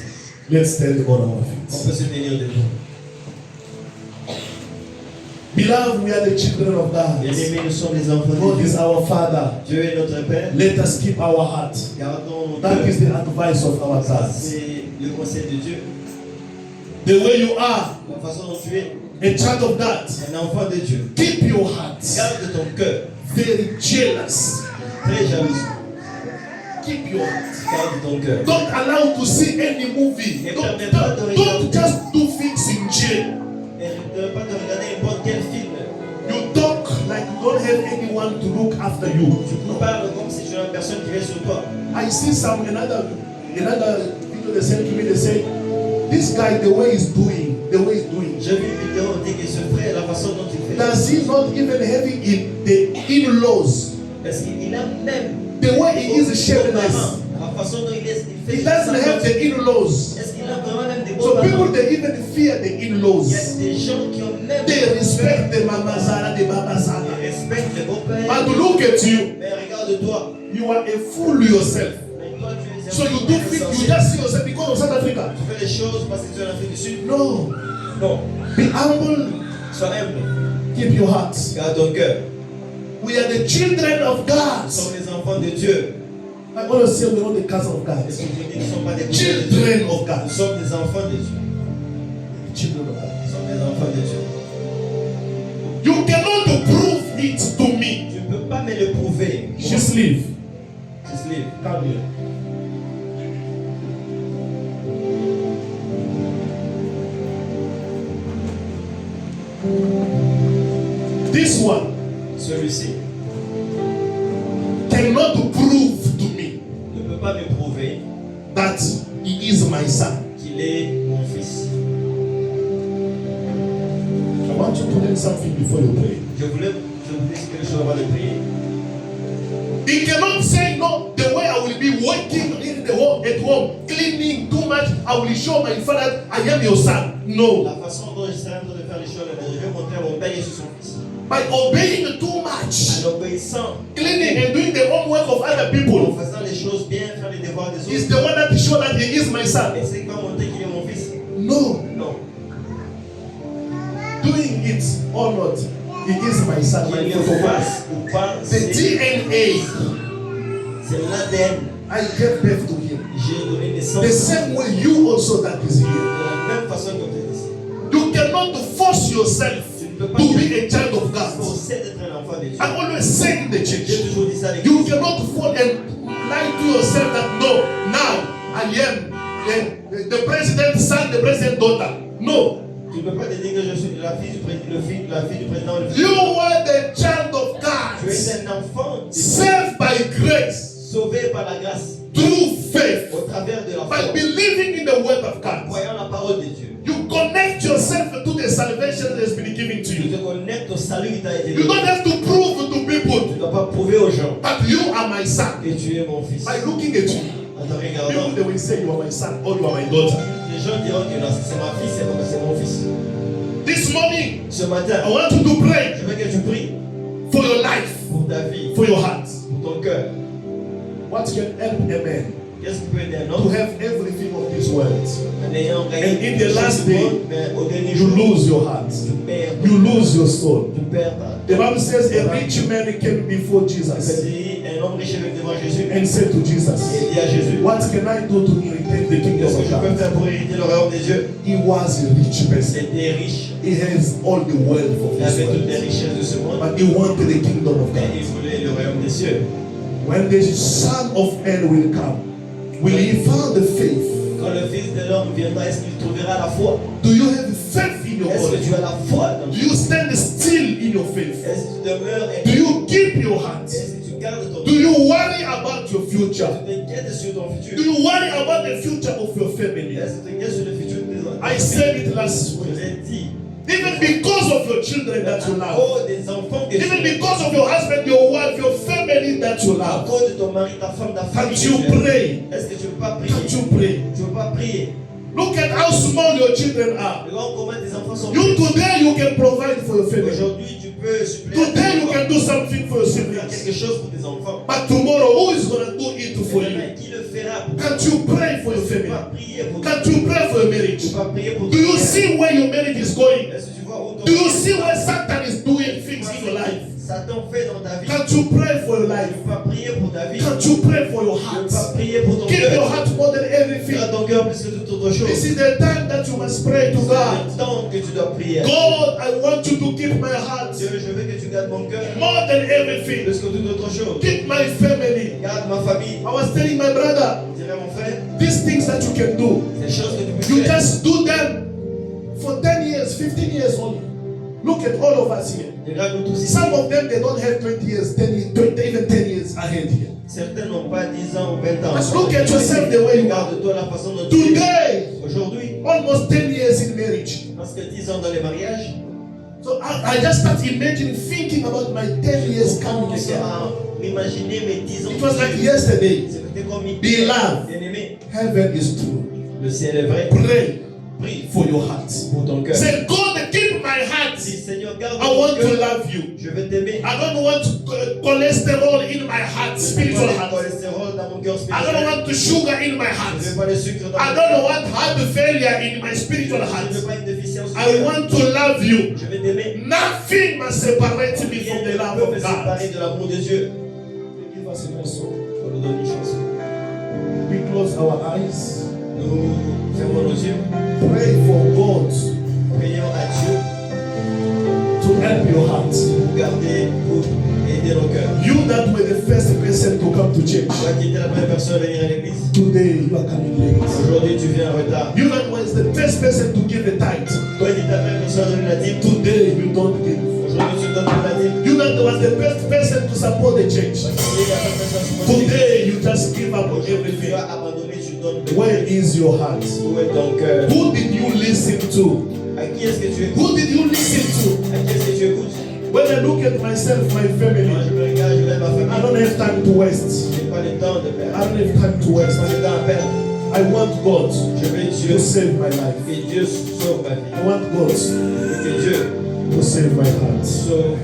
Speaker 1: Let's stand on our
Speaker 2: On
Speaker 1: feet.
Speaker 2: peut se tenir debout.
Speaker 1: Beloved, we are the children of God.
Speaker 2: Bien-aimés, nous sommes les enfants
Speaker 1: God
Speaker 2: de
Speaker 1: is
Speaker 2: Dieu.
Speaker 1: our Father.
Speaker 2: Dieu est notre Père.
Speaker 1: Let us keep our heart.
Speaker 2: Gardons nos
Speaker 1: That
Speaker 2: cœurs.
Speaker 1: is the advice of our
Speaker 2: Ça,
Speaker 1: God.
Speaker 2: c'est le conseil de Dieu.
Speaker 1: The way you are,
Speaker 2: La façon dont tu es
Speaker 1: a child of God,
Speaker 2: un enfant de Dieu.
Speaker 1: keep your heart
Speaker 2: Garde ton cœur.
Speaker 1: very jealous.
Speaker 2: Très jaloux.
Speaker 1: Keep your heart.
Speaker 2: Garde ton cœur.
Speaker 1: Don't allow to see any movie. Don't just do things in jail.
Speaker 2: Et ne pas te regarder n'importe quel film.
Speaker 1: You talk like you don't have anyone to look after you.
Speaker 2: Tu parles comme si tu as une personne qui vient sur toi.
Speaker 1: I see another video they sent to me. They say, this guy, the way he's doing.
Speaker 2: J'ai vu une vidéo on dit que ce frère, la façon dont il fait.
Speaker 1: Does he not even having the in-laws?
Speaker 2: Parce qu'il a même.
Speaker 1: The way he is sharing us.
Speaker 2: La façon dont il fait.
Speaker 1: He doesn't have the in-laws.
Speaker 2: Est-ce qu'il a vraiment même des beaux
Speaker 1: So
Speaker 2: parents?
Speaker 1: people they even fear the
Speaker 2: Il y a
Speaker 1: in-laws.
Speaker 2: des gens qui ont même.
Speaker 1: They respect the Mama Zara, the Baba Zara.
Speaker 2: Ils respectent les beaux-pères.
Speaker 1: But look at you.
Speaker 2: Mais regarde-toi.
Speaker 1: You are a fool yourself.
Speaker 2: Mais toi, tu es
Speaker 1: So you do think you just see yourself because of South Africa.
Speaker 2: Tu fais les choses parce que tu es en Afrique du Sud.
Speaker 1: No.
Speaker 2: Non.
Speaker 1: Be humble.
Speaker 2: Sois humble.
Speaker 1: Keep your heart.
Speaker 2: Garde ton cœur.
Speaker 1: We are the children of
Speaker 2: Nous
Speaker 1: God.
Speaker 2: sommes les enfants de Dieu.
Speaker 1: I want to say we're not the cousins of God.
Speaker 2: Est-ce que tu dis que nous ne sommes pas des cousins de Dieu?
Speaker 1: Children of
Speaker 2: Nous
Speaker 1: God.
Speaker 2: sommes des enfants de Dieu.
Speaker 1: Children of God.
Speaker 2: Nous sommes des enfants de Dieu.
Speaker 1: You cannot prove it to me.
Speaker 2: Tu ne peux pas me le prouver.
Speaker 1: Just leave.
Speaker 2: Just leave.
Speaker 1: Come here. This one
Speaker 2: Celui-ci
Speaker 1: cannot prove to me
Speaker 2: ne peut pas me prouver
Speaker 1: that he is my son.
Speaker 2: qu'il est mon fils.
Speaker 1: I want you to learn something before you pray.
Speaker 2: Je voulais dire quelque chose avant de prier.
Speaker 1: He cannot say no. The way I will be working in the home, at home, cleaning too much, I will show my father I am your son. No.
Speaker 2: La façon dont je serai en train de faire les choses, je vais montrer à mon père et sur son fils.
Speaker 1: By obeying too much,
Speaker 2: En obéissant,
Speaker 1: cleaning and doing the homework of other
Speaker 2: en
Speaker 1: people,
Speaker 2: faisant les choses bien, faire les devoirs des
Speaker 1: is
Speaker 2: autres.
Speaker 1: the one that show that he is my son.
Speaker 2: Et c'est qui va montrer qu'il est mon fils?
Speaker 1: No.
Speaker 2: Non.
Speaker 1: Doing it or not, he is my son. My
Speaker 2: Qu'il le
Speaker 1: photocopy.
Speaker 2: fasse ou pas,
Speaker 1: The
Speaker 2: c'est
Speaker 1: DNA,
Speaker 2: l'ADN.
Speaker 1: I gave birth to him.
Speaker 2: J'ai donné naissance
Speaker 1: The same way you also that is here.
Speaker 2: de la même façon que tu es.
Speaker 1: You cannot force yourself
Speaker 2: Tu ne peux pas
Speaker 1: to be a child of God.
Speaker 2: forcer d'être un enfant de Dieu.
Speaker 1: I always say in the
Speaker 2: J'ai
Speaker 1: church,
Speaker 2: toujours dit ça à
Speaker 1: you
Speaker 2: l'église.
Speaker 1: cannot fall and lie to yourself that no, now I am the president's son, the president's daughter. No,
Speaker 2: Tu ne peux pas te dire que je suis la fille du président, la fille du président. Le fils.
Speaker 1: you are the child of
Speaker 2: Tu es
Speaker 1: God,
Speaker 2: un enfant de Dieu,
Speaker 1: saved by grace
Speaker 2: sauvé par la grâce,
Speaker 1: through faith,
Speaker 2: au travers de la
Speaker 1: by
Speaker 2: foi,
Speaker 1: believing in the word of
Speaker 2: en
Speaker 1: God.
Speaker 2: croyant la parole de Dieu.
Speaker 1: You connect yourself to the salvation that has been given to
Speaker 2: Tu
Speaker 1: you.
Speaker 2: te connectes au salut qui t'a été
Speaker 1: You
Speaker 2: donné.
Speaker 1: don't have to prove to
Speaker 2: Tu
Speaker 1: people
Speaker 2: ne dois prouver aux gens
Speaker 1: that you are my son.
Speaker 2: que tu es mon fils.
Speaker 1: By looking at you,
Speaker 2: En te
Speaker 1: people
Speaker 2: regardant,
Speaker 1: they will say you are my son or you are my daughter.
Speaker 2: les gens diront que non, c'est ma fille, c'est mon fils.
Speaker 1: This morning,
Speaker 2: Ce matin,
Speaker 1: I want you to pray
Speaker 2: je veux que tu pries
Speaker 1: for your life,
Speaker 2: pour ta vie,
Speaker 1: for your heart.
Speaker 2: pour ton cœur.
Speaker 1: What can help a man
Speaker 2: Qu'est-ce qui peut aider un
Speaker 1: to
Speaker 2: homme
Speaker 1: have everything of this world?
Speaker 2: en ayant
Speaker 1: And
Speaker 2: gagné
Speaker 1: in the last
Speaker 2: tout le
Speaker 1: day,
Speaker 2: monde, mais au dernier
Speaker 1: You
Speaker 2: jour,
Speaker 1: lose your heart.
Speaker 2: tu perds,
Speaker 1: You lose your soul.
Speaker 2: tu perds ta.
Speaker 1: The Bible says a rich man came before
Speaker 2: Ça
Speaker 1: Jesus
Speaker 2: dit, un homme riche est devant Jésus
Speaker 1: and said to
Speaker 2: et
Speaker 1: Jesus,
Speaker 2: il dit à Jésus,
Speaker 1: what can I do to inherit the kingdom
Speaker 2: qu'est-ce que
Speaker 1: of
Speaker 2: je peux
Speaker 1: God?
Speaker 2: faire pour hériter le royaume des cieux?
Speaker 1: He was a rich person.
Speaker 2: C'était riche,
Speaker 1: He has all the wealth of
Speaker 2: il
Speaker 1: this
Speaker 2: avait toutes les
Speaker 1: world.
Speaker 2: richesses de ce monde,
Speaker 1: But he wanted the kingdom of
Speaker 2: mais
Speaker 1: God.
Speaker 2: il voulait le royaume des cieux.
Speaker 1: When the Son of Man will come, will he find the faith?
Speaker 2: Quand le Fils de l'homme viendra, est-ce qu'il trouvera la foi?
Speaker 1: Do you have faith in your
Speaker 2: Est-ce que
Speaker 1: body?
Speaker 2: tu as la foi dans
Speaker 1: Do you stand still in your faith?
Speaker 2: Est-ce que tu demeures
Speaker 1: Do
Speaker 2: et
Speaker 1: you keep your heart?
Speaker 2: est-ce que tu gardes ton
Speaker 1: Do you worry about your future?
Speaker 2: Tu t'inquiètes sur ton
Speaker 1: Do
Speaker 2: futur?
Speaker 1: you worry about the future of your family?
Speaker 2: Est-ce que tu t'inquiètes sur le futur de tes enfants?
Speaker 1: I said it last
Speaker 2: Je
Speaker 1: week.
Speaker 2: l'ai dit.
Speaker 1: Even because of your children that you
Speaker 2: À
Speaker 1: love,
Speaker 2: cause des enfants que tu
Speaker 1: even
Speaker 2: as,
Speaker 1: because of your husband, your wife, your family that you
Speaker 2: à
Speaker 1: love,
Speaker 2: cause de ton mari, ta femme, ta famille,
Speaker 1: can't
Speaker 2: que
Speaker 1: you
Speaker 2: tu aimes,
Speaker 1: pray?
Speaker 2: est-ce que tu ne peux pas prier?
Speaker 1: Can't you pray?
Speaker 2: Tu ne peux pas prier.
Speaker 1: Look at how small your children are.
Speaker 2: Regarde comment tes enfants sont
Speaker 1: You
Speaker 2: petits.
Speaker 1: today you can provide for your family.
Speaker 2: Aujourd'hui, tu peux suppléer.
Speaker 1: Today you can do something for your
Speaker 2: Tu peux faire
Speaker 1: siblings.
Speaker 2: quelque chose pour tes enfants.
Speaker 1: But tomorrow, who is gonna do it for you?
Speaker 2: Mais qui le fera pour toi?
Speaker 1: Can't you pray for your
Speaker 2: Tu ne peux
Speaker 1: family?
Speaker 2: pas prier pour toi.
Speaker 1: Can't you pray for your
Speaker 2: Tu
Speaker 1: marriage?
Speaker 2: ne peux pas prier pour
Speaker 1: Do you
Speaker 2: toi.
Speaker 1: see where your marriage is going?
Speaker 2: Est-ce que tu vois où ton
Speaker 1: Do you see where Satan is doing things in your life?
Speaker 2: Satan fait dans ta vie?
Speaker 1: Can't you pray for your
Speaker 2: Tu
Speaker 1: life?
Speaker 2: ne peux pas prier pour ta vie.
Speaker 1: Can't you pray for your
Speaker 2: Tu ne
Speaker 1: heart?
Speaker 2: peux pas prier pour ton
Speaker 1: Keep your
Speaker 2: cœur.
Speaker 1: heart more than everything.
Speaker 2: Garde ton cœur plus que toute autre chose.
Speaker 1: This is the time that you must pray to
Speaker 2: C'est
Speaker 1: God.
Speaker 2: le temps que tu dois prier.
Speaker 1: God, I want you to keep my heart
Speaker 2: Dieu, je veux que tu gardes mon cœur
Speaker 1: more than everything.
Speaker 2: plus que toute autre chose.
Speaker 1: Keep my family.
Speaker 2: Garde ma famille.
Speaker 1: I was telling my brother,
Speaker 2: Je dirais mon frère,
Speaker 1: these things that you can do,
Speaker 2: ces choses que tu peux
Speaker 1: you
Speaker 2: faire.
Speaker 1: just do them for 10 years, 15 years only. Look at all of us here.
Speaker 2: Regarde nous tous ici.
Speaker 1: Some of them, they don't have 20 years, 10 years, 20, even 10 years ahead here.
Speaker 2: Certains n'ont pas 10 ans ou 20 ans.
Speaker 1: Just look at yourself the way you are.
Speaker 2: Regarde-toi la façon dont tu es.
Speaker 1: Today,
Speaker 2: Aujourd'hui,
Speaker 1: almost 10 years in marriage.
Speaker 2: parce que 10 ans dans les mariages,
Speaker 1: So I just start imagining, thinking about my 10 years
Speaker 2: je
Speaker 1: coming
Speaker 2: commence
Speaker 1: again.
Speaker 2: à m'imaginer mes 10 ans.
Speaker 1: It was like yesterday.
Speaker 2: C'était comme une
Speaker 1: Beloved.
Speaker 2: bien-aimé.
Speaker 1: Heaven is true.
Speaker 2: Le ciel est vrai.
Speaker 1: Pray
Speaker 2: Prie
Speaker 1: for your heart.
Speaker 2: pour ton cœur.
Speaker 1: Say, God, keep my heart.
Speaker 2: Si Seigneur, garde
Speaker 1: I
Speaker 2: mon
Speaker 1: want to
Speaker 2: cœur.
Speaker 1: love you.
Speaker 2: Je veux t'aimer.
Speaker 1: I don't want cholesterol in my heart,
Speaker 2: Je veux
Speaker 1: spiritual
Speaker 2: pas le
Speaker 1: heart.
Speaker 2: cholestérol dans mon cœur
Speaker 1: I don't
Speaker 2: spirituel.
Speaker 1: want the sugar in my
Speaker 2: Je
Speaker 1: heart.
Speaker 2: veux pas le sucre dans
Speaker 1: I
Speaker 2: mon
Speaker 1: don't
Speaker 2: cœur.
Speaker 1: want heart failure in my spiritual
Speaker 2: Je
Speaker 1: heart.
Speaker 2: veux pas une déficience.
Speaker 1: I want to love you.
Speaker 2: Je veux t'aimer.
Speaker 1: Nothing must separate me
Speaker 2: Rien
Speaker 1: from
Speaker 2: ne
Speaker 1: the love
Speaker 2: peut me
Speaker 1: of God.
Speaker 2: séparer de l'amour de Dieu.
Speaker 1: Give us a song.
Speaker 2: On nous donne une chanson.
Speaker 1: We close our eyes.
Speaker 2: Nous fermons nos yeux.
Speaker 1: Pray for God
Speaker 2: Prions à Dieu
Speaker 1: to help your heart.
Speaker 2: pour garder, pour aider nos cœurs.
Speaker 1: You that were the first person to come to church.
Speaker 2: Toi qui étais la première personne à venir à l'église,
Speaker 1: Today you are coming late.
Speaker 2: aujourd'hui tu viens en retard.
Speaker 1: You that was the first person to give the tithe.
Speaker 2: Toi qui étais la première personne à donner la dîme,
Speaker 1: Today you don't give.
Speaker 2: aujourd'hui tu donnes la dîme.
Speaker 1: You that was the first person to support the church.
Speaker 2: Toi qui étais la première personne à supporter l'église,
Speaker 1: Today you just give up on
Speaker 2: aujourd'hui tu
Speaker 1: everything.
Speaker 2: as abandonné, tu donnes.
Speaker 1: Where is your heart?
Speaker 2: Où est ton cœur?
Speaker 1: Who did you listen to?
Speaker 2: À qui est-ce que tu écoutes?
Speaker 1: Who did you listen to?
Speaker 2: À qui est-ce que tu écoutes?
Speaker 1: When I look at myself, my
Speaker 2: Moi
Speaker 1: family,
Speaker 2: je me regarde, je regarde ma
Speaker 1: I
Speaker 2: famille.
Speaker 1: don't have time to waste.
Speaker 2: Je n'ai pas le temps de
Speaker 1: I
Speaker 2: perdre.
Speaker 1: don't have time to
Speaker 2: Je
Speaker 1: waste.
Speaker 2: n'ai pas le temps à perdre.
Speaker 1: I want God
Speaker 2: Je veux Dieu
Speaker 1: to save my life.
Speaker 2: et Dieu sauve ma vie.
Speaker 1: I want God
Speaker 2: Je veux que Dieu
Speaker 1: to save my heart.
Speaker 2: sauve